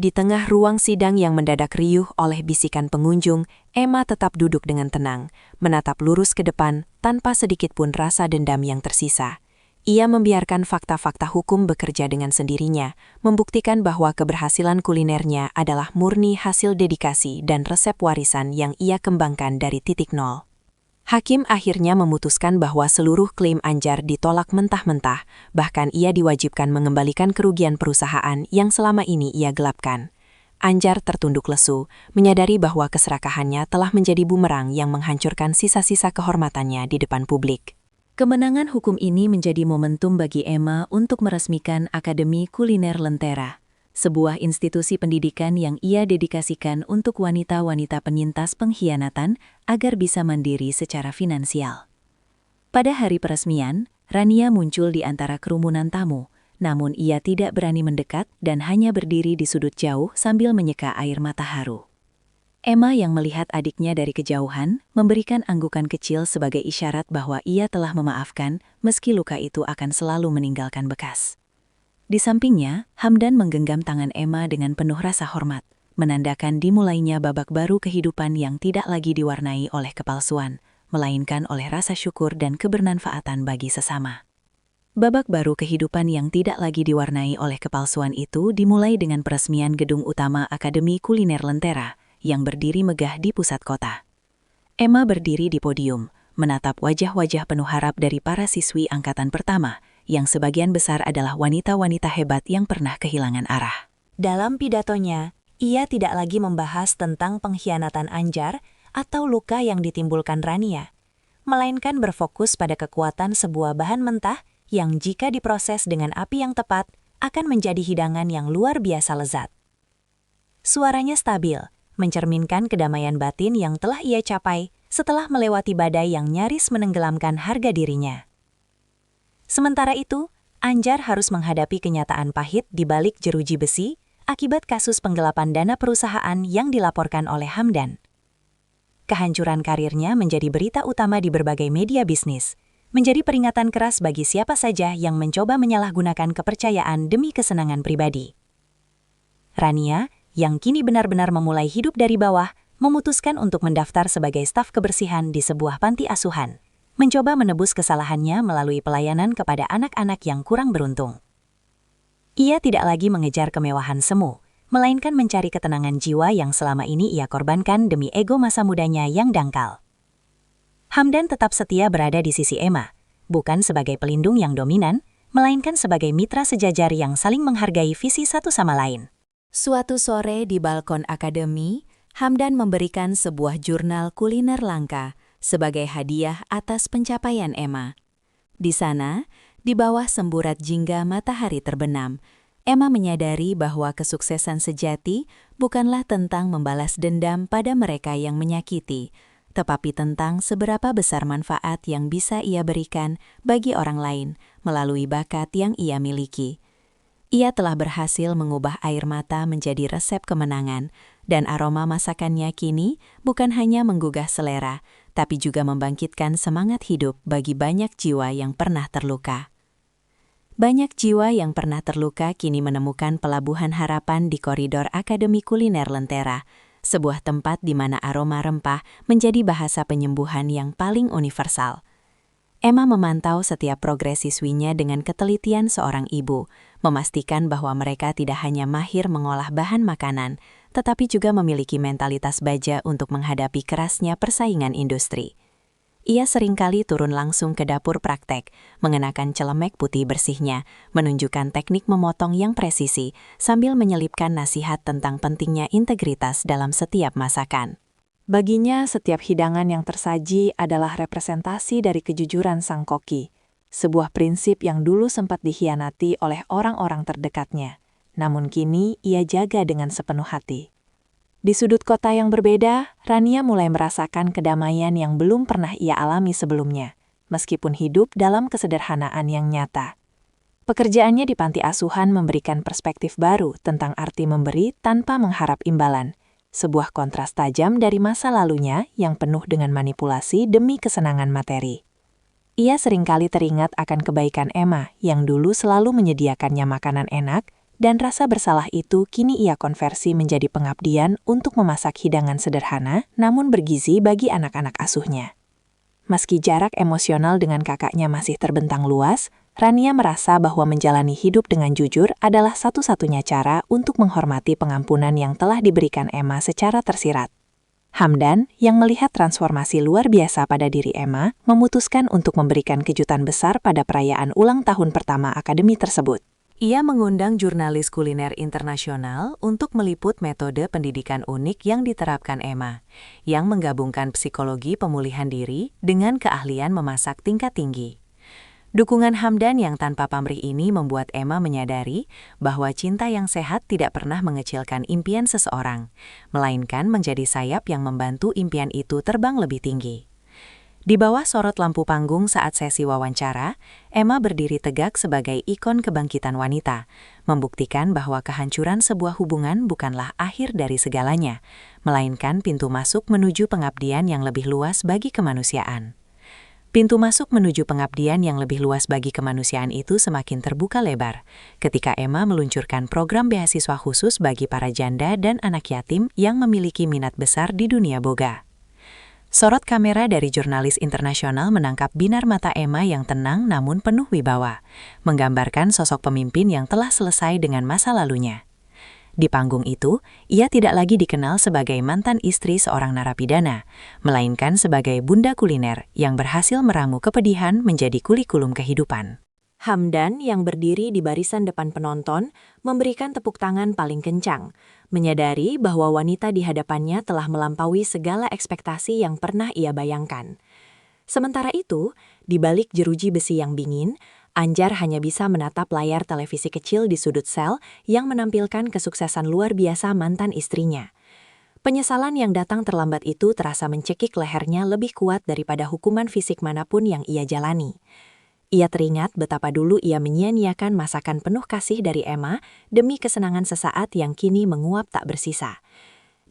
Di tengah ruang sidang yang mendadak riuh oleh bisikan pengunjung, Emma tetap duduk dengan tenang, menatap lurus ke depan tanpa sedikit pun rasa dendam yang tersisa. Ia membiarkan fakta-fakta hukum bekerja dengan sendirinya, membuktikan bahwa keberhasilan kulinernya adalah murni hasil dedikasi dan resep warisan yang ia kembangkan dari titik nol. Hakim akhirnya memutuskan bahwa seluruh klaim Anjar ditolak mentah-mentah, bahkan ia diwajibkan mengembalikan kerugian perusahaan yang selama ini ia gelapkan. Anjar tertunduk lesu, menyadari bahwa keserakahannya telah menjadi bumerang yang menghancurkan sisa-sisa kehormatannya di depan publik. Kemenangan hukum ini menjadi momentum bagi Emma untuk meresmikan Akademi Kuliner Lentera, sebuah institusi pendidikan yang ia dedikasikan untuk wanita-wanita penyintas pengkhianatan agar bisa mandiri secara finansial. Pada hari peresmian, Rania muncul di antara kerumunan tamu, namun ia tidak berani mendekat dan hanya berdiri di sudut jauh sambil menyeka air mata haru. Emma yang melihat adiknya dari kejauhan, memberikan anggukan kecil sebagai isyarat bahwa ia telah memaafkan meski luka itu akan selalu meninggalkan bekas. Di sampingnya, Hamdan menggenggam tangan Emma dengan penuh rasa hormat, menandakan dimulainya babak baru kehidupan yang tidak lagi diwarnai oleh kepalsuan, melainkan oleh rasa syukur dan kebermanfaatan bagi sesama. Babak baru kehidupan yang tidak lagi diwarnai oleh kepalsuan itu dimulai dengan peresmian gedung utama Akademi Kuliner Lentera yang berdiri megah di pusat kota. Emma berdiri di podium, menatap wajah-wajah penuh harap dari para siswi angkatan pertama, yang sebagian besar adalah wanita-wanita hebat yang pernah kehilangan arah. Dalam pidatonya, ia tidak lagi membahas tentang pengkhianatan Anjar atau luka yang ditimbulkan Rania, melainkan berfokus pada kekuatan sebuah bahan mentah yang jika diproses dengan api yang tepat akan menjadi hidangan yang luar biasa lezat. Suaranya stabil, mencerminkan kedamaian batin yang telah ia capai setelah melewati badai yang nyaris menenggelamkan harga dirinya. Sementara itu, Anjar harus menghadapi kenyataan pahit di balik jeruji besi akibat kasus penggelapan dana perusahaan yang dilaporkan oleh Hamdan. Kehancuran karirnya menjadi berita utama di berbagai media bisnis, menjadi peringatan keras bagi siapa saja yang mencoba menyalahgunakan kepercayaan demi kesenangan pribadi. Rania, yang kini benar-benar memulai hidup dari bawah, memutuskan untuk mendaftar sebagai staf kebersihan di sebuah panti asuhan, mencoba menebus kesalahannya melalui pelayanan kepada anak-anak yang kurang beruntung. Ia tidak lagi mengejar kemewahan semu, melainkan mencari ketenangan jiwa yang selama ini ia korbankan demi ego masa mudanya yang dangkal. Hamdan tetap setia berada di sisi Emma, bukan sebagai pelindung yang dominan, melainkan sebagai mitra sejajar yang saling menghargai visi satu sama lain. Suatu sore di balkon akademi, Hamdan memberikan sebuah jurnal kuliner langka sebagai hadiah atas pencapaian Emma. Di sana, di bawah semburat jingga matahari terbenam, Emma menyadari bahwa kesuksesan sejati bukanlah tentang membalas dendam pada mereka yang menyakiti, tetapi tentang seberapa besar manfaat yang bisa ia berikan bagi orang lain melalui bakat yang ia miliki. Ia telah berhasil mengubah air mata menjadi resep kemenangan, dan aroma masakannya kini bukan hanya menggugah selera, tapi juga membangkitkan semangat hidup bagi banyak jiwa yang pernah terluka. Banyak jiwa yang pernah terluka kini menemukan pelabuhan harapan di koridor Akademi Kuliner Lentera, sebuah tempat di mana aroma rempah menjadi bahasa penyembuhan yang paling universal. Emma memantau setiap progres siswinya dengan ketelitian seorang ibu, memastikan bahwa mereka tidak hanya mahir mengolah bahan makanan, tetapi juga memiliki mentalitas baja untuk menghadapi kerasnya persaingan industri. Ia seringkali turun langsung ke dapur praktek, mengenakan celemek putih bersihnya, menunjukkan teknik memotong yang presisi, sambil menyelipkan nasihat tentang pentingnya integritas dalam setiap masakan. Baginya, setiap hidangan yang tersaji adalah representasi dari kejujuran sang koki, sebuah prinsip yang dulu sempat dikhianati oleh orang-orang terdekatnya, namun kini ia jaga dengan sepenuh hati. Di sudut kota yang berbeda, Rania mulai merasakan kedamaian yang belum pernah ia alami sebelumnya, meskipun hidup dalam kesederhanaan yang nyata. Pekerjaannya di panti asuhan memberikan perspektif baru tentang arti memberi tanpa mengharap imbalan, sebuah kontras tajam dari masa lalunya yang penuh dengan manipulasi demi kesenangan materi. Ia seringkali teringat akan kebaikan Emma yang dulu selalu menyediakannya makanan enak, dan rasa bersalah itu kini ia konversi menjadi pengabdian untuk memasak hidangan sederhana namun bergizi bagi anak-anak asuhnya. Meski jarak emosional dengan kakaknya masih terbentang luas, Rania merasa bahwa menjalani hidup dengan jujur adalah satu-satunya cara untuk menghormati pengampunan yang telah diberikan Emma secara tersirat. Hamdan, yang melihat transformasi luar biasa pada diri Emma, memutuskan untuk memberikan kejutan besar pada perayaan ulang tahun pertama akademi tersebut. Ia mengundang jurnalis kuliner internasional untuk meliput metode pendidikan unik yang diterapkan Emma, yang menggabungkan psikologi pemulihan diri dengan keahlian memasak tingkat tinggi. Dukungan Hamdan yang tanpa pamrih ini membuat Emma menyadari bahwa cinta yang sehat tidak pernah mengecilkan impian seseorang, melainkan menjadi sayap yang membantu impian itu terbang lebih tinggi. Di bawah sorot lampu panggung saat sesi wawancara, Emma berdiri tegak sebagai ikon kebangkitan wanita, membuktikan bahwa kehancuran sebuah hubungan bukanlah akhir dari segalanya, melainkan pintu masuk menuju pengabdian yang lebih luas bagi kemanusiaan. Pintu masuk menuju pengabdian yang lebih luas bagi kemanusiaan itu semakin terbuka lebar ketika Emma meluncurkan program beasiswa khusus bagi para janda dan anak yatim yang memiliki minat besar di dunia boga. Sorot kamera dari jurnalis internasional menangkap binar mata Emma yang tenang namun penuh wibawa, menggambarkan sosok pemimpin yang telah selesai dengan masa lalunya. Di panggung itu, ia tidak lagi dikenal sebagai mantan istri seorang narapidana, melainkan sebagai bunda kuliner yang berhasil meramu kepedihan menjadi kurikulum kehidupan. Hamdan yang berdiri di barisan depan penonton memberikan tepuk tangan paling kencang, menyadari bahwa wanita di hadapannya telah melampaui segala ekspektasi yang pernah ia bayangkan. Sementara itu, di balik jeruji besi yang dingin, Anjar hanya bisa menatap layar televisi kecil di sudut sel yang menampilkan kesuksesan luar biasa mantan istrinya. Penyesalan yang datang terlambat itu terasa mencekik lehernya lebih kuat daripada hukuman fisik manapun yang ia jalani. Ia teringat betapa dulu ia menyia-nyiakan masakan penuh kasih dari Emma demi kesenangan sesaat yang kini menguap tak bersisa.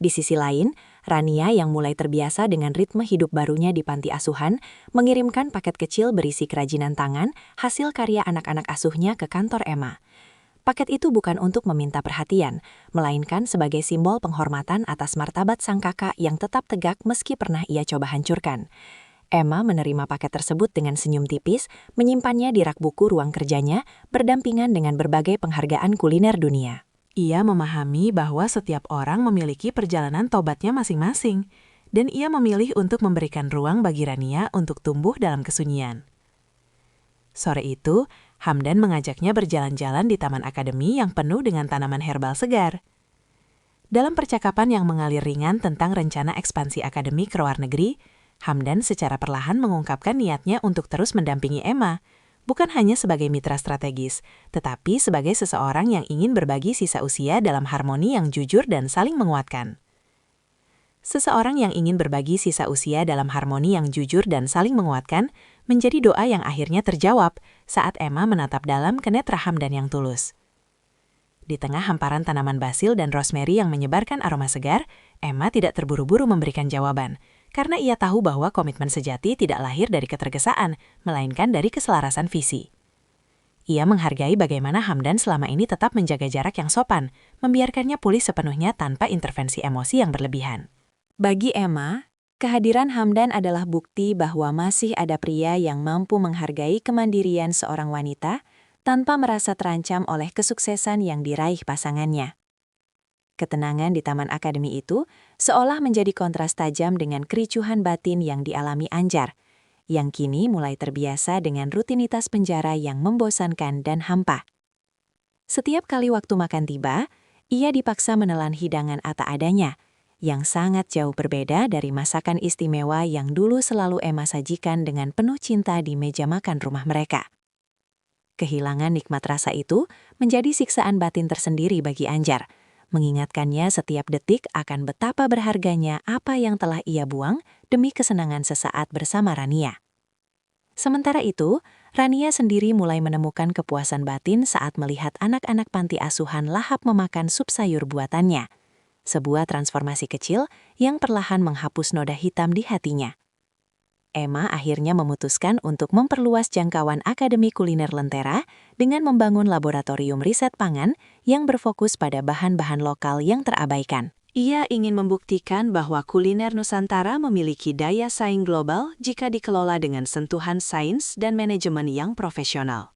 Di sisi lain, Rania yang mulai terbiasa dengan ritme hidup barunya di panti asuhan, mengirimkan paket kecil berisi kerajinan tangan hasil karya anak-anak asuhnya ke kantor Emma. Paket itu bukan untuk meminta perhatian, melainkan sebagai simbol penghormatan atas martabat sang kakak yang tetap tegak meski pernah ia coba hancurkan. Emma menerima paket tersebut dengan senyum tipis, menyimpannya di rak buku ruang kerjanya, berdampingan dengan berbagai penghargaan kuliner dunia. Ia memahami bahwa setiap orang memiliki perjalanan tobatnya masing-masing, dan ia memilih untuk memberikan ruang bagi Rania untuk tumbuh dalam kesunyian. Sore itu, Hamdan mengajaknya berjalan-jalan di taman akademi yang penuh dengan tanaman herbal segar. Dalam percakapan yang mengalir ringan tentang rencana ekspansi akademi ke luar negeri, Hamdan secara perlahan mengungkapkan niatnya untuk terus mendampingi Emma, bukan hanya sebagai mitra strategis, tetapi sebagai seseorang yang ingin berbagi sisa usia dalam harmoni yang jujur dan saling menguatkan. Seseorang yang ingin berbagi sisa usia dalam harmoni yang jujur dan saling menguatkan menjadi doa yang akhirnya terjawab saat Emma menatap dalam ke netra Hamdan yang tulus. Di tengah hamparan tanaman basil dan rosemary yang menyebarkan aroma segar, Emma tidak terburu-buru memberikan jawaban, karena ia tahu bahwa komitmen sejati tidak lahir dari ketergesaan, melainkan dari keselarasan visi. Ia menghargai bagaimana Hamdan selama ini tetap menjaga jarak yang sopan, membiarkannya pulih sepenuhnya tanpa intervensi emosi yang berlebihan. Bagi Emma, kehadiran Hamdan adalah bukti bahwa masih ada pria yang mampu menghargai kemandirian seorang wanita tanpa merasa terancam oleh kesuksesan yang diraih pasangannya. Ketenangan di taman akademi itu seolah menjadi kontras tajam dengan kericuhan batin yang dialami Anjar, yang kini mulai terbiasa dengan rutinitas penjara yang membosankan dan hampa. Setiap kali waktu makan tiba, ia dipaksa menelan hidangan apa adanya, yang sangat jauh berbeda dari masakan istimewa yang dulu selalu Emma sajikan dengan penuh cinta di meja makan rumah mereka. Kehilangan nikmat rasa itu menjadi siksaan batin tersendiri bagi Anjar, mengingatkannya setiap detik akan betapa berharganya apa yang telah ia buang demi kesenangan sesaat bersama Rania. Sementara itu, Rania sendiri mulai menemukan kepuasan batin saat melihat anak-anak panti asuhan lahap memakan sup sayur buatannya, sebuah transformasi kecil yang perlahan menghapus noda hitam di hatinya. Emma akhirnya memutuskan untuk memperluas jangkauan Akademi Kuliner Lentera dengan membangun laboratorium riset pangan yang berfokus pada bahan-bahan lokal yang terabaikan. Ia ingin membuktikan bahwa kuliner Nusantara memiliki daya saing global jika dikelola dengan sentuhan sains dan manajemen yang profesional.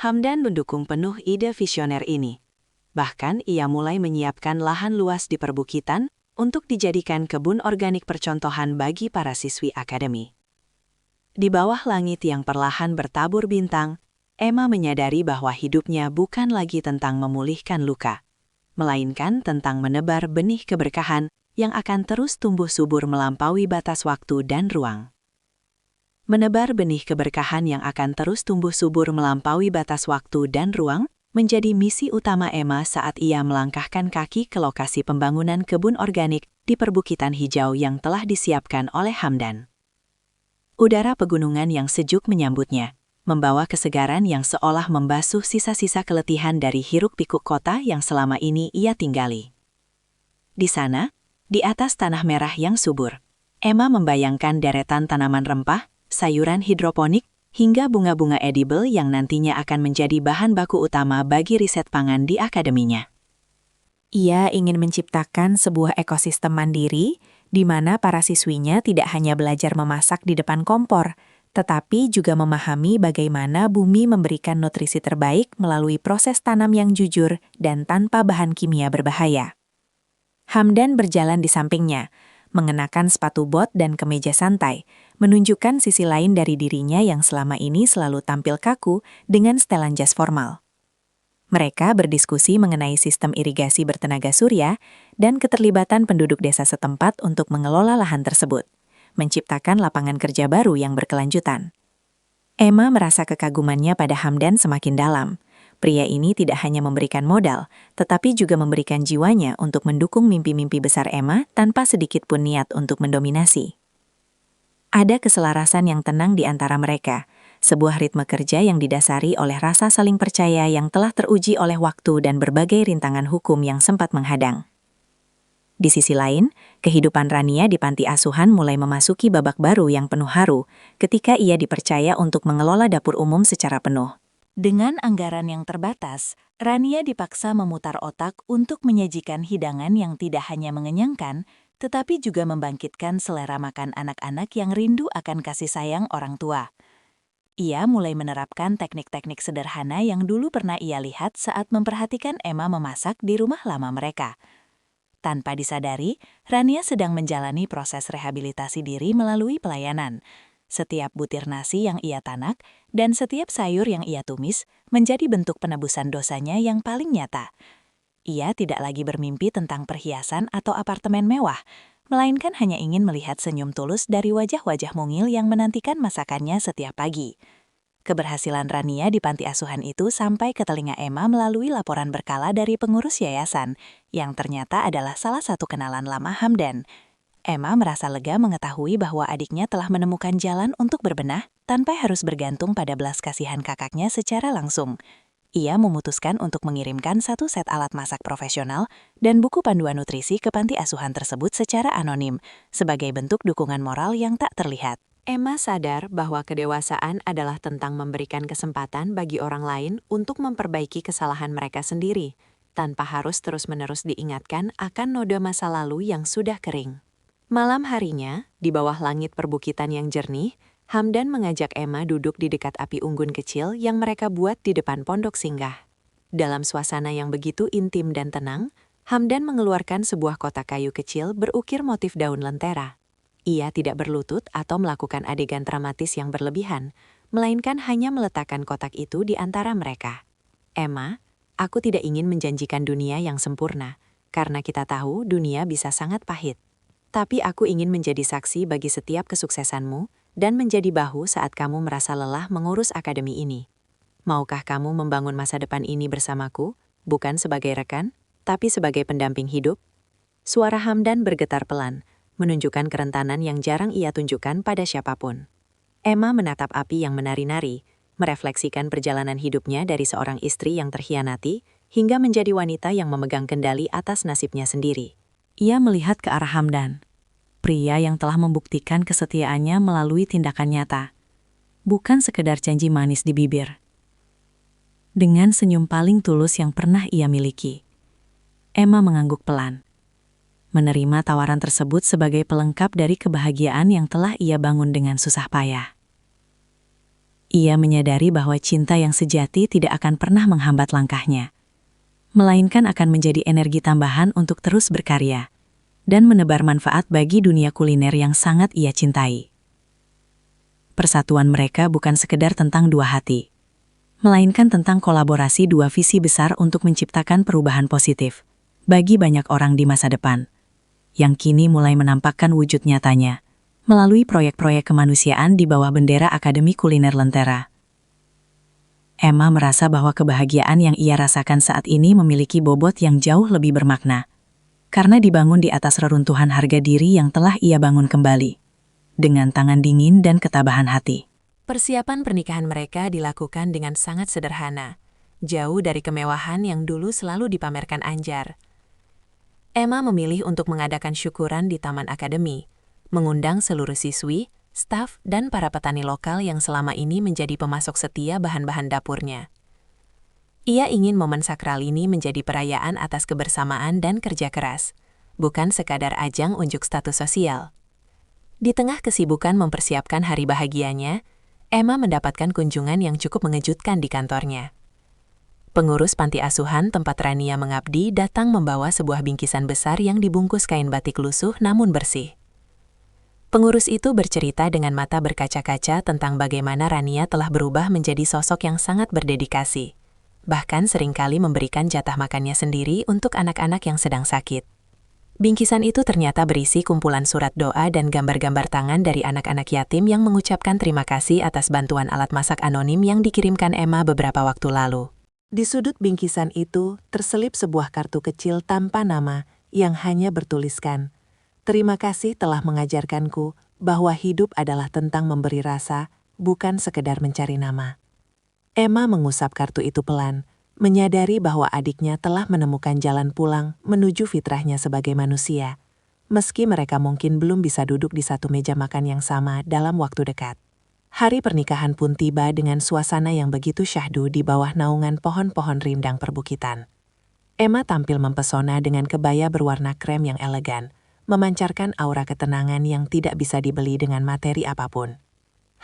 Hamdan mendukung penuh ide visioner ini. Bahkan ia mulai menyiapkan lahan luas di perbukitan untuk dijadikan kebun organik percontohan bagi para siswi akademi. Di bawah langit yang perlahan bertabur bintang, Emma menyadari bahwa hidupnya bukan lagi tentang memulihkan luka, melainkan tentang menebar benih keberkahan yang akan terus tumbuh subur melampaui batas waktu dan ruang. Menebar benih keberkahan yang akan terus tumbuh subur melampaui batas waktu dan ruang menjadi misi utama Emma saat ia melangkahkan kaki ke lokasi pembangunan kebun organik di perbukitan hijau yang telah disiapkan oleh Hamdan. Udara pegunungan yang sejuk menyambutnya, membawa kesegaran yang seolah membasuh sisa-sisa keletihan dari hiruk-pikuk kota yang selama ini ia tinggali. Di sana, di atas tanah merah yang subur, Emma membayangkan deretan tanaman rempah, sayuran hidroponik, hingga bunga-bunga edible yang nantinya akan menjadi bahan baku utama bagi riset pangan di akademinya. Ia ingin menciptakan sebuah ekosistem mandiri di mana para siswinya tidak hanya belajar memasak di depan kompor, tetapi juga memahami bagaimana bumi memberikan nutrisi terbaik melalui proses tanam yang jujur dan tanpa bahan kimia berbahaya. Hamdan berjalan di sampingnya, mengenakan sepatu bot dan kemeja santai, menunjukkan sisi lain dari dirinya yang selama ini selalu tampil kaku dengan setelan jas formal. Mereka berdiskusi mengenai sistem irigasi bertenaga surya dan keterlibatan penduduk desa setempat untuk mengelola lahan tersebut, menciptakan lapangan kerja baru yang berkelanjutan. Emma merasa kekagumannya pada Hamdan semakin dalam. Pria ini tidak hanya memberikan modal, tetapi juga memberikan jiwanya untuk mendukung mimpi-mimpi besar Emma tanpa sedikit pun niat untuk mendominasi. Ada keselarasan yang tenang di antara mereka, sebuah ritme kerja yang didasari oleh rasa saling percaya yang telah teruji oleh waktu dan berbagai rintangan hukum yang sempat menghadang. Di sisi lain, kehidupan Rania di panti asuhan mulai memasuki babak baru yang penuh haru ketika ia dipercaya untuk mengelola dapur umum secara penuh. Dengan anggaran yang terbatas, Rania dipaksa memutar otak untuk menyajikan hidangan yang tidak hanya mengenyangkan, tetapi juga membangkitkan selera makan anak-anak yang rindu akan kasih sayang orang tua. Ia mulai menerapkan teknik-teknik sederhana yang dulu pernah ia lihat saat memperhatikan Emma memasak di rumah lama mereka. Tanpa disadari, Rania sedang menjalani proses rehabilitasi diri melalui pelayanan. Setiap butir nasi yang ia tanak dan setiap sayur yang ia tumis menjadi bentuk penebusan dosanya yang paling nyata. Ia tidak lagi bermimpi tentang perhiasan atau apartemen mewah, melainkan hanya ingin melihat senyum tulus dari wajah-wajah mungil yang menantikan masakannya setiap pagi. Keberhasilan Rania di panti asuhan itu sampai ke telinga Emma melalui laporan berkala dari pengurus yayasan, yang ternyata adalah salah satu kenalan lama Hamdan. Emma merasa lega mengetahui bahwa adiknya telah menemukan jalan untuk berbenah tanpa harus bergantung pada belas kasihan kakaknya secara langsung. Ia memutuskan untuk mengirimkan satu set alat masak profesional dan buku panduan nutrisi ke panti asuhan tersebut secara anonim, sebagai bentuk dukungan moral yang tak terlihat. Emma sadar bahwa kedewasaan adalah tentang memberikan kesempatan bagi orang lain untuk memperbaiki kesalahan mereka sendiri, tanpa harus terus-menerus diingatkan akan noda masa lalu yang sudah kering. Malam harinya, di bawah langit perbukitan yang jernih, Hamdan mengajak Emma duduk di dekat api unggun kecil yang mereka buat di depan pondok singgah. Dalam suasana yang begitu intim dan tenang, Hamdan mengeluarkan sebuah kotak kayu kecil berukir motif daun lentera. Ia tidak berlutut atau melakukan adegan dramatis yang berlebihan, melainkan hanya meletakkan kotak itu di antara mereka. Emma, aku tidak ingin menjanjikan dunia yang sempurna, karena kita tahu dunia bisa sangat pahit. Tapi aku ingin menjadi saksi bagi setiap kesuksesanmu dan menjadi bahu saat kamu merasa lelah mengurus akademi ini. Maukah kamu membangun masa depan ini bersamaku, bukan sebagai rekan, tapi sebagai pendamping hidup? Suara Hamdan bergetar pelan, menunjukkan kerentanan yang jarang ia tunjukkan pada siapapun. Emma menatap api yang menari-nari, merefleksikan perjalanan hidupnya dari seorang istri yang terhianati hingga menjadi wanita yang memegang kendali atas nasibnya sendiri. Ia melihat ke arah Hamdan, pria yang telah membuktikan kesetiaannya melalui tindakan nyata, bukan sekedar janji manis di bibir. Dengan senyum paling tulus yang pernah ia miliki, Emma mengangguk pelan, menerima tawaran tersebut sebagai pelengkap dari kebahagiaan yang telah ia bangun dengan susah payah. Ia menyadari bahwa cinta yang sejati tidak akan pernah menghambat langkahnya, melainkan akan menjadi energi tambahan untuk terus berkarya dan menebar manfaat bagi dunia kuliner yang sangat ia cintai. Persatuan mereka bukan sekedar tentang dua hati, melainkan tentang kolaborasi dua visi besar untuk menciptakan perubahan positif bagi banyak orang di masa depan, yang kini mulai menampakkan wujud nyatanya melalui proyek-proyek kemanusiaan di bawah bendera Akademi Kuliner Lentera. Emma merasa bahwa kebahagiaan yang ia rasakan saat ini memiliki bobot yang jauh lebih bermakna, karena dibangun di atas reruntuhan harga diri yang telah ia bangun kembali, dengan tangan dingin dan ketabahan hati. Persiapan pernikahan mereka dilakukan dengan sangat sederhana, jauh dari kemewahan yang dulu selalu dipamerkan Anjar. Emma memilih untuk mengadakan syukuran di Taman Akademi, mengundang seluruh siswi, staf, dan para petani lokal yang selama ini menjadi pemasok setia bahan-bahan dapurnya. Ia ingin momen sakral ini menjadi perayaan atas kebersamaan dan kerja keras, bukan sekadar ajang unjuk status sosial. Di tengah kesibukan mempersiapkan hari bahagianya, Emma mendapatkan kunjungan yang cukup mengejutkan di kantornya. Pengurus panti asuhan tempat Rania mengabdi datang membawa sebuah bingkisan besar yang dibungkus kain batik lusuh namun bersih. Pengurus itu bercerita dengan mata berkaca-kaca tentang bagaimana Rania telah berubah menjadi sosok yang sangat berdedikasi. Bahkan seringkali memberikan jatah makannya sendiri untuk anak-anak yang sedang sakit. Bingkisan itu ternyata berisi kumpulan surat doa dan gambar-gambar tangan dari anak-anak yatim yang mengucapkan terima kasih atas bantuan alat masak anonim yang dikirimkan Emma beberapa waktu lalu. Di sudut bingkisan itu terselip sebuah kartu kecil tanpa nama yang hanya bertuliskan, "Terima kasih telah mengajarkanku bahwa hidup adalah tentang memberi rasa, bukan sekedar mencari nama." Emma mengusap kartu itu pelan, menyadari bahwa adiknya telah menemukan jalan pulang menuju fitrahnya sebagai manusia, meski mereka mungkin belum bisa duduk di satu meja makan yang sama dalam waktu dekat. Hari pernikahan pun tiba dengan suasana yang begitu syahdu di bawah naungan pohon-pohon rindang perbukitan. Emma tampil mempesona dengan kebaya berwarna krem yang elegan, memancarkan aura ketenangan yang tidak bisa dibeli dengan materi apapun.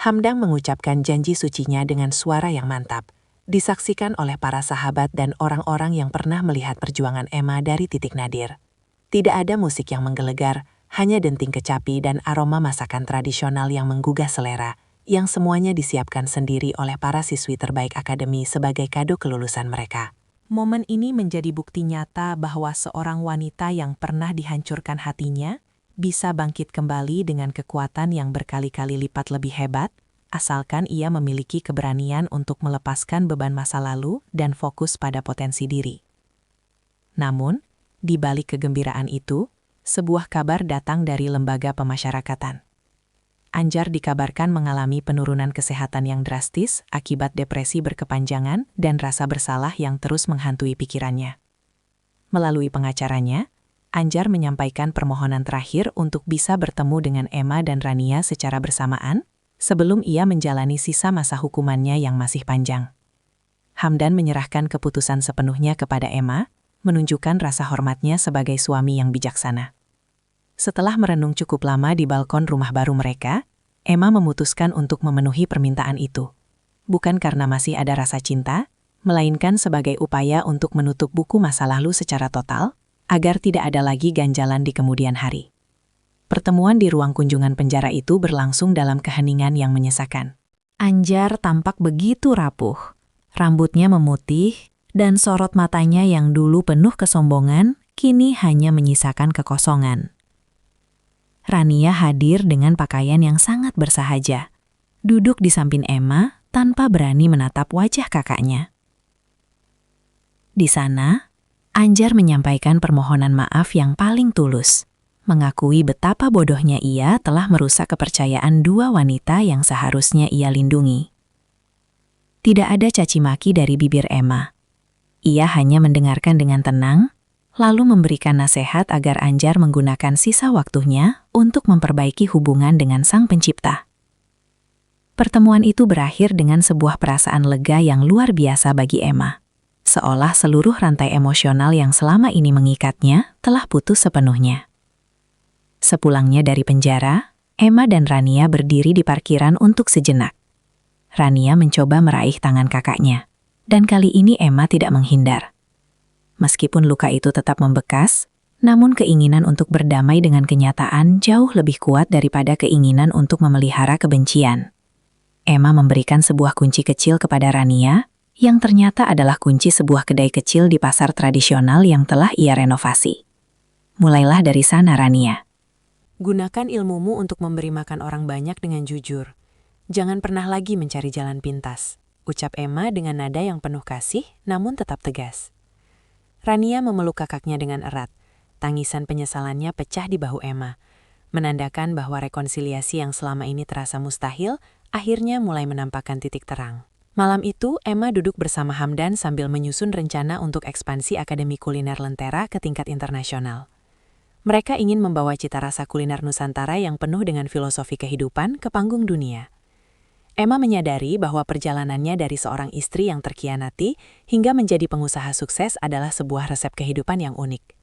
Hamdang mengucapkan janji sucinya dengan suara yang mantap, disaksikan oleh para sahabat dan orang-orang yang pernah melihat perjuangan Emma dari titik nadir. Tidak ada musik yang menggelegar, hanya denting kecapi dan aroma masakan tradisional yang menggugah selera, yang semuanya disiapkan sendiri oleh para siswi terbaik akademi sebagai kado kelulusan mereka. Momen ini menjadi bukti nyata bahwa seorang wanita yang pernah dihancurkan hatinya bisa bangkit kembali dengan kekuatan yang berkali-kali lipat lebih hebat, asalkan ia memiliki keberanian untuk melepaskan beban masa lalu dan fokus pada potensi diri. Namun, di balik kegembiraan itu, sebuah kabar datang dari lembaga pemasyarakatan. Anjar dikabarkan mengalami penurunan kesehatan yang drastis akibat depresi berkepanjangan dan rasa bersalah yang terus menghantui pikirannya. Melalui pengacaranya, Anjar menyampaikan permohonan terakhir untuk bisa bertemu dengan Emma dan Rania secara bersamaan, sebelum ia menjalani sisa masa hukumannya yang masih panjang. Hamdan menyerahkan keputusan sepenuhnya kepada Emma, menunjukkan rasa hormatnya sebagai suami yang bijaksana. Setelah merenung cukup lama di balkon rumah baru mereka, Emma memutuskan untuk memenuhi permintaan itu. Bukan karena masih ada rasa cinta, melainkan sebagai upaya untuk menutup buku masa lalu secara total, agar tidak ada lagi ganjalan di kemudian hari. Pertemuan di ruang kunjungan penjara itu berlangsung dalam keheningan yang menyesakan. Anjar tampak begitu rapuh, rambutnya memutih, dan sorot matanya yang dulu penuh kesombongan, kini hanya menyisakan kekosongan. Rania hadir dengan pakaian yang sangat bersahaja, duduk di samping Emma tanpa berani menatap wajah kakaknya. Di sana, Anjar menyampaikan permohonan maaf yang paling tulus, mengakui betapa bodohnya ia telah merusak kepercayaan dua wanita yang seharusnya ia lindungi. Tidak ada caci maki dari bibir Emma. Ia hanya mendengarkan dengan tenang, lalu memberikan nasihat agar Anjar menggunakan sisa waktunya untuk memperbaiki hubungan dengan Sang Pencipta. Pertemuan itu berakhir dengan sebuah perasaan lega yang luar biasa bagi Emma, seolah seluruh rantai emosional yang selama ini mengikatnya telah putus sepenuhnya. Sepulangnya dari penjara, Emma dan Rania berdiri di parkiran untuk sejenak. Rania mencoba meraih tangan kakaknya, dan kali ini Emma tidak menghindar. Meskipun luka itu tetap membekas, namun keinginan untuk berdamai dengan kenyataan jauh lebih kuat daripada keinginan untuk memelihara kebencian. Emma memberikan sebuah kunci kecil kepada Rania, yang ternyata adalah kunci sebuah kedai kecil di pasar tradisional yang telah ia renovasi. Mulailah dari sana, Rania. Gunakan ilmumu untuk memberi makan orang banyak dengan jujur. Jangan pernah lagi mencari jalan pintas, ucap Emma dengan nada yang penuh kasih, namun tetap tegas. Rania memeluk kakaknya dengan erat. Tangisan penyesalannya pecah di bahu Emma, menandakan bahwa rekonsiliasi yang selama ini terasa mustahil, akhirnya mulai menampakkan titik terang. Malam itu, Emma duduk bersama Hamdan sambil menyusun rencana untuk ekspansi Akademi Kuliner Lentera ke tingkat internasional. Mereka ingin membawa cita rasa kuliner Nusantara yang penuh dengan filosofi kehidupan ke panggung dunia. Emma menyadari bahwa perjalanannya dari seorang istri yang terkhianati hingga menjadi pengusaha sukses adalah sebuah resep kehidupan yang unik.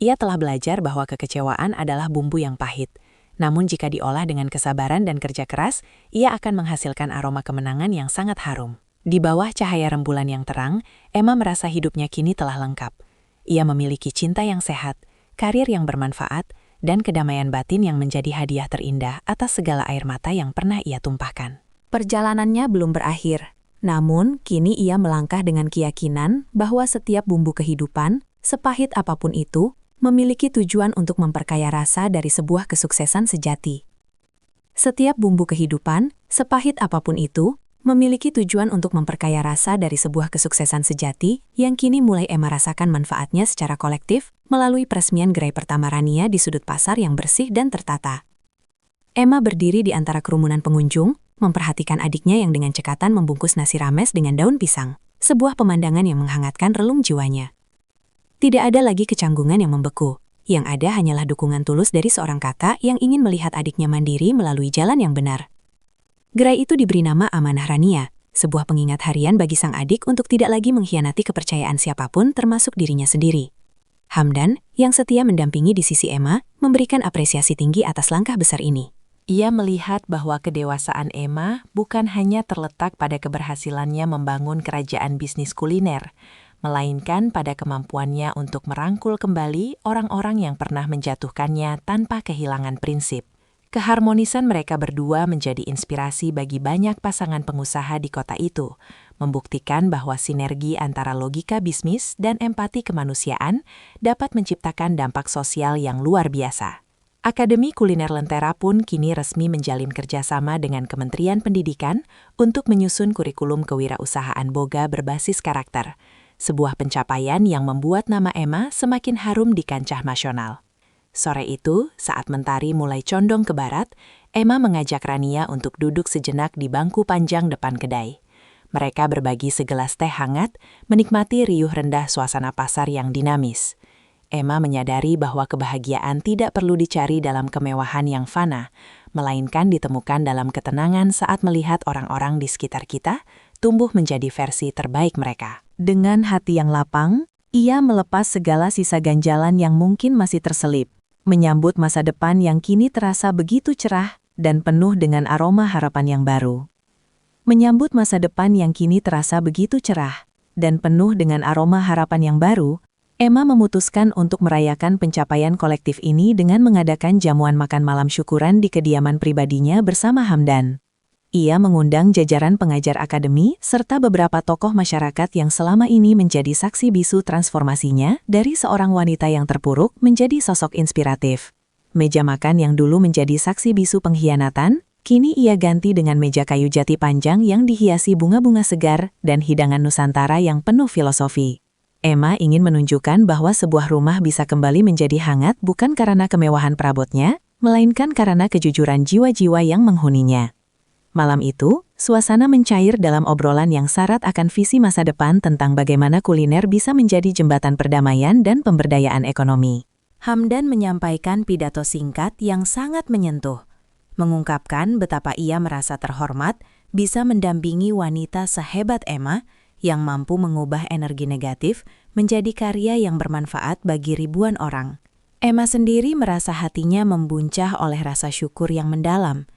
Ia telah belajar bahwa kekecewaan adalah bumbu yang pahit. Namun jika diolah dengan kesabaran dan kerja keras, ia akan menghasilkan aroma kemenangan yang sangat harum. Di bawah cahaya rembulan yang terang, Emma merasa hidupnya kini telah lengkap. Ia memiliki cinta yang sehat, karir yang bermanfaat, dan kedamaian batin yang menjadi hadiah terindah atas segala air mata yang pernah ia tumpahkan. Perjalanannya belum berakhir. Namun, kini ia melangkah dengan keyakinan bahwa setiap bumbu kehidupan, sepahit apapun itu, memiliki tujuan untuk memperkaya rasa dari sebuah kesuksesan sejati. Setiap bumbu kehidupan, sepahit apapun itu, memiliki tujuan untuk memperkaya rasa dari sebuah kesuksesan sejati yang kini mulai Emma rasakan manfaatnya secara kolektif melalui peresmian gerai pertama Rania di sudut pasar yang bersih dan tertata. Emma berdiri di antara kerumunan pengunjung, memperhatikan adiknya yang dengan cekatan membungkus nasi rames dengan daun pisang, sebuah pemandangan yang menghangatkan relung jiwanya. Tidak ada lagi kecanggungan yang membeku, yang ada hanyalah dukungan tulus dari seorang kakak yang ingin melihat adiknya mandiri melalui jalan yang benar. Gerai itu diberi nama Amanah Rania, sebuah pengingat harian bagi sang adik untuk tidak lagi mengkhianati kepercayaan siapapun termasuk dirinya sendiri. Hamdan, yang setia mendampingi di sisi Emma, memberikan apresiasi tinggi atas langkah besar ini. Ia melihat bahwa kedewasaan Emma bukan hanya terletak pada keberhasilannya membangun kerajaan bisnis kuliner, melainkan pada kemampuannya untuk merangkul kembali orang-orang yang pernah menjatuhkannya tanpa kehilangan prinsip. Keharmonisan mereka berdua menjadi inspirasi bagi banyak pasangan pengusaha di kota itu, membuktikan bahwa sinergi antara logika bisnis dan empati kemanusiaan dapat menciptakan dampak sosial yang luar biasa. Akademi Kuliner Lentera pun kini resmi menjalin kerjasama dengan Kementerian Pendidikan untuk menyusun kurikulum kewirausahaan boga berbasis karakter, sebuah pencapaian yang membuat nama Emma semakin harum di kancah nasional. Sore itu, saat mentari mulai condong ke barat, Emma mengajak Rania untuk duduk sejenak di bangku panjang depan kedai. Mereka berbagi segelas teh hangat, menikmati riuh rendah suasana pasar yang dinamis. Emma menyadari bahwa kebahagiaan tidak perlu dicari dalam kemewahan yang fana, melainkan ditemukan dalam ketenangan saat melihat orang-orang di sekitar kita tumbuh menjadi versi terbaik mereka. Dengan hati yang lapang, ia melepas segala sisa ganjalan yang mungkin masih terselip, menyambut masa depan yang kini terasa begitu cerah dan penuh dengan aroma harapan yang baru. Menyambut masa depan yang kini terasa begitu cerah dan penuh dengan aroma harapan yang baru, Emma memutuskan untuk merayakan pencapaian kolektif ini dengan mengadakan jamuan makan malam syukuran di kediaman pribadinya bersama Hamdan. Ia mengundang jajaran pengajar akademi serta beberapa tokoh masyarakat yang selama ini menjadi saksi bisu transformasinya dari seorang wanita yang terpuruk menjadi sosok inspiratif. Meja makan yang dulu menjadi saksi bisu pengkhianatan, kini ia ganti dengan meja kayu jati panjang yang dihiasi bunga-bunga segar dan hidangan Nusantara yang penuh filosofi. Emma ingin menunjukkan bahwa sebuah rumah bisa kembali menjadi hangat bukan karena kemewahan perabotnya, melainkan karena kejujuran jiwa-jiwa yang menghuninya. Malam itu, suasana mencair dalam obrolan yang syarat akan visi masa depan tentang bagaimana kuliner bisa menjadi jembatan perdamaian dan pemberdayaan ekonomi. Hamdan menyampaikan pidato singkat yang sangat menyentuh, mengungkapkan betapa ia merasa terhormat bisa mendampingi wanita sehebat Emma yang mampu mengubah energi negatif menjadi karya yang bermanfaat bagi ribuan orang. Emma sendiri merasa hatinya membuncah oleh rasa syukur yang mendalam.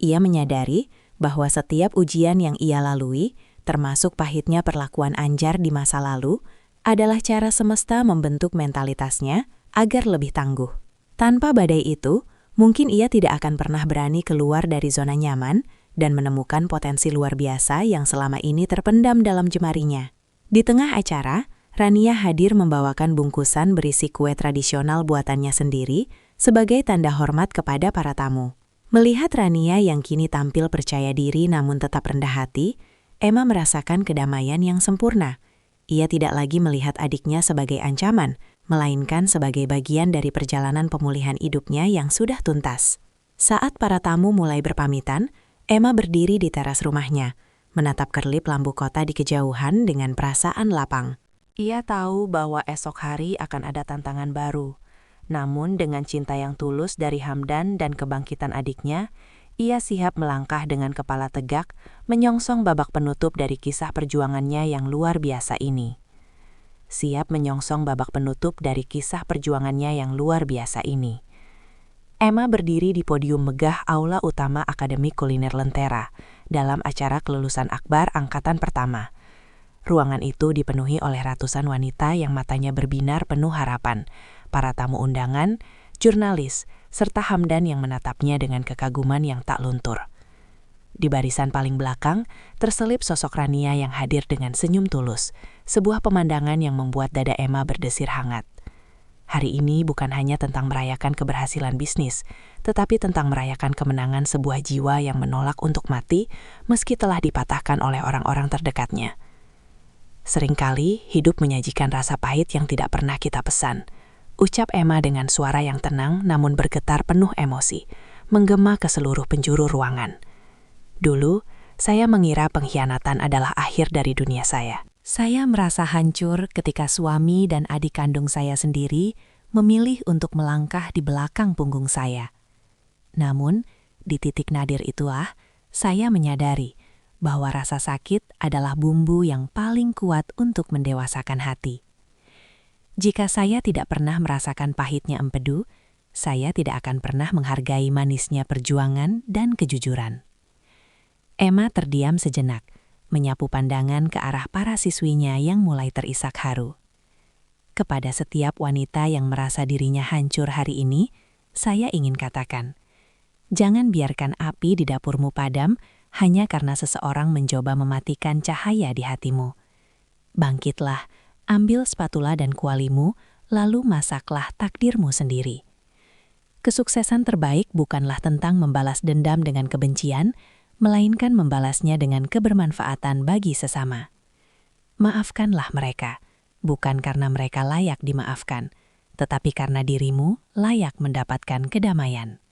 Ia menyadari bahwa setiap ujian yang ia lalui, termasuk pahitnya perlakuan Anjar di masa lalu, adalah cara semesta membentuk mentalitasnya agar lebih tangguh. Tanpa badai itu, mungkin ia tidak akan pernah berani keluar dari zona nyaman dan menemukan potensi luar biasa yang selama ini terpendam dalam jemarinya. Di tengah acara, Rania hadir membawakan bungkusan berisi kue tradisional buatannya sendiri sebagai tanda hormat kepada para tamu. Melihat Rania yang kini tampil percaya diri namun tetap rendah hati, Emma merasakan kedamaian yang sempurna. Ia tidak lagi melihat adiknya sebagai ancaman, melainkan sebagai bagian dari perjalanan pemulihan hidupnya yang sudah tuntas. Saat para tamu mulai berpamitan, Emma berdiri di teras rumahnya, menatap kerlip lampu kota di kejauhan dengan perasaan lapang. Ia tahu bahwa esok hari akan ada tantangan baru. Namun dengan cinta yang tulus dari Hamdan dan kebangkitan adiknya, ia siap melangkah dengan kepala tegak, menyongsong babak penutup dari kisah perjuangannya yang luar biasa ini. siap menyongsong babak penutup dari kisah perjuangannya yang luar biasa ini. Emma berdiri di podium megah aula utama Akademi Kuliner Lentera dalam acara kelulusan Akbar Angkatan Pertama. Ruangan itu dipenuhi oleh ratusan wanita yang matanya berbinar penuh harapan, para tamu undangan, jurnalis, serta Hamdan yang menatapnya dengan kekaguman yang tak luntur. Di barisan paling belakang, terselip sosok Rania yang hadir dengan senyum tulus, sebuah pemandangan yang membuat dada Emma berdesir hangat. Hari ini bukan hanya tentang merayakan keberhasilan bisnis, tetapi tentang merayakan kemenangan sebuah jiwa yang menolak untuk mati meski telah dipatahkan oleh orang-orang terdekatnya. Seringkali hidup menyajikan rasa pahit yang tidak pernah kita pesan, ucap Emma dengan suara yang tenang namun bergetar penuh emosi, menggema ke seluruh penjuru ruangan. Dulu, saya mengira pengkhianatan adalah akhir dari dunia saya. Saya merasa hancur ketika suami dan adik kandung saya sendiri memilih untuk melangkah di belakang punggung saya. Namun, di titik nadir itulah, saya menyadari bahwa rasa sakit adalah bumbu yang paling kuat untuk mendewasakan hati. Jika saya tidak pernah merasakan pahitnya empedu, saya tidak akan pernah menghargai manisnya perjuangan dan kejujuran. Emma terdiam sejenak, menyapu pandangan ke arah para siswinya yang mulai terisak haru. Kepada setiap wanita yang merasa dirinya hancur hari ini, saya ingin katakan, jangan biarkan api di dapurmu padam hanya karena seseorang mencoba mematikan cahaya di hatimu. Bangkitlah, ambil spatula dan kualimu, lalu masaklah takdirmu sendiri. Kesuksesan terbaik bukanlah tentang membalas dendam dengan kebencian, melainkan membalasnya dengan kebermanfaatan bagi sesama. Maafkanlah mereka, bukan karena mereka layak dimaafkan, tetapi karena dirimu layak mendapatkan kedamaian.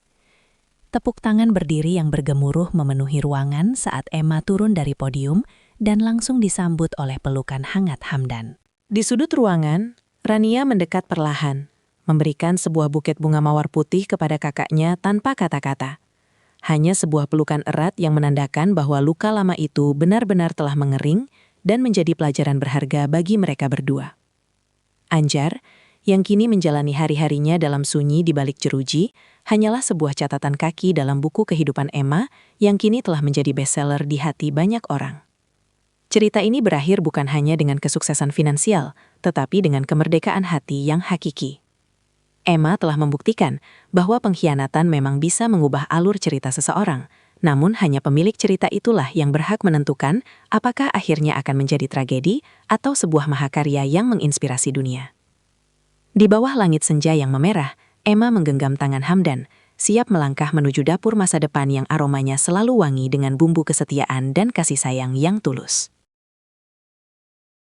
Tepuk tangan berdiri yang bergemuruh memenuhi ruangan saat Emma turun dari podium dan langsung disambut oleh pelukan hangat Hamdan. Di sudut ruangan, Rania mendekat perlahan, memberikan sebuah buket bunga mawar putih kepada kakaknya tanpa kata-kata. Hanya sebuah pelukan erat yang menandakan bahwa luka lama itu benar-benar telah mengering dan menjadi pelajaran berharga bagi mereka berdua. Anjar, yang kini menjalani hari-harinya dalam sunyi di balik jeruji, hanyalah sebuah catatan kaki dalam buku kehidupan Emma yang kini telah menjadi bestseller di hati banyak orang. Cerita ini berakhir bukan hanya dengan kesuksesan finansial, tetapi dengan kemerdekaan hati yang hakiki. Emma telah membuktikan bahwa pengkhianatan memang bisa mengubah alur cerita seseorang, namun hanya pemilik cerita itulah yang berhak menentukan apakah akhirnya akan menjadi tragedi atau sebuah mahakarya yang menginspirasi dunia. Di bawah langit senja yang memerah, Emma menggenggam tangan Hamdan, siap melangkah menuju dapur masa depan yang aromanya selalu wangi dengan bumbu kesetiaan dan kasih sayang yang tulus.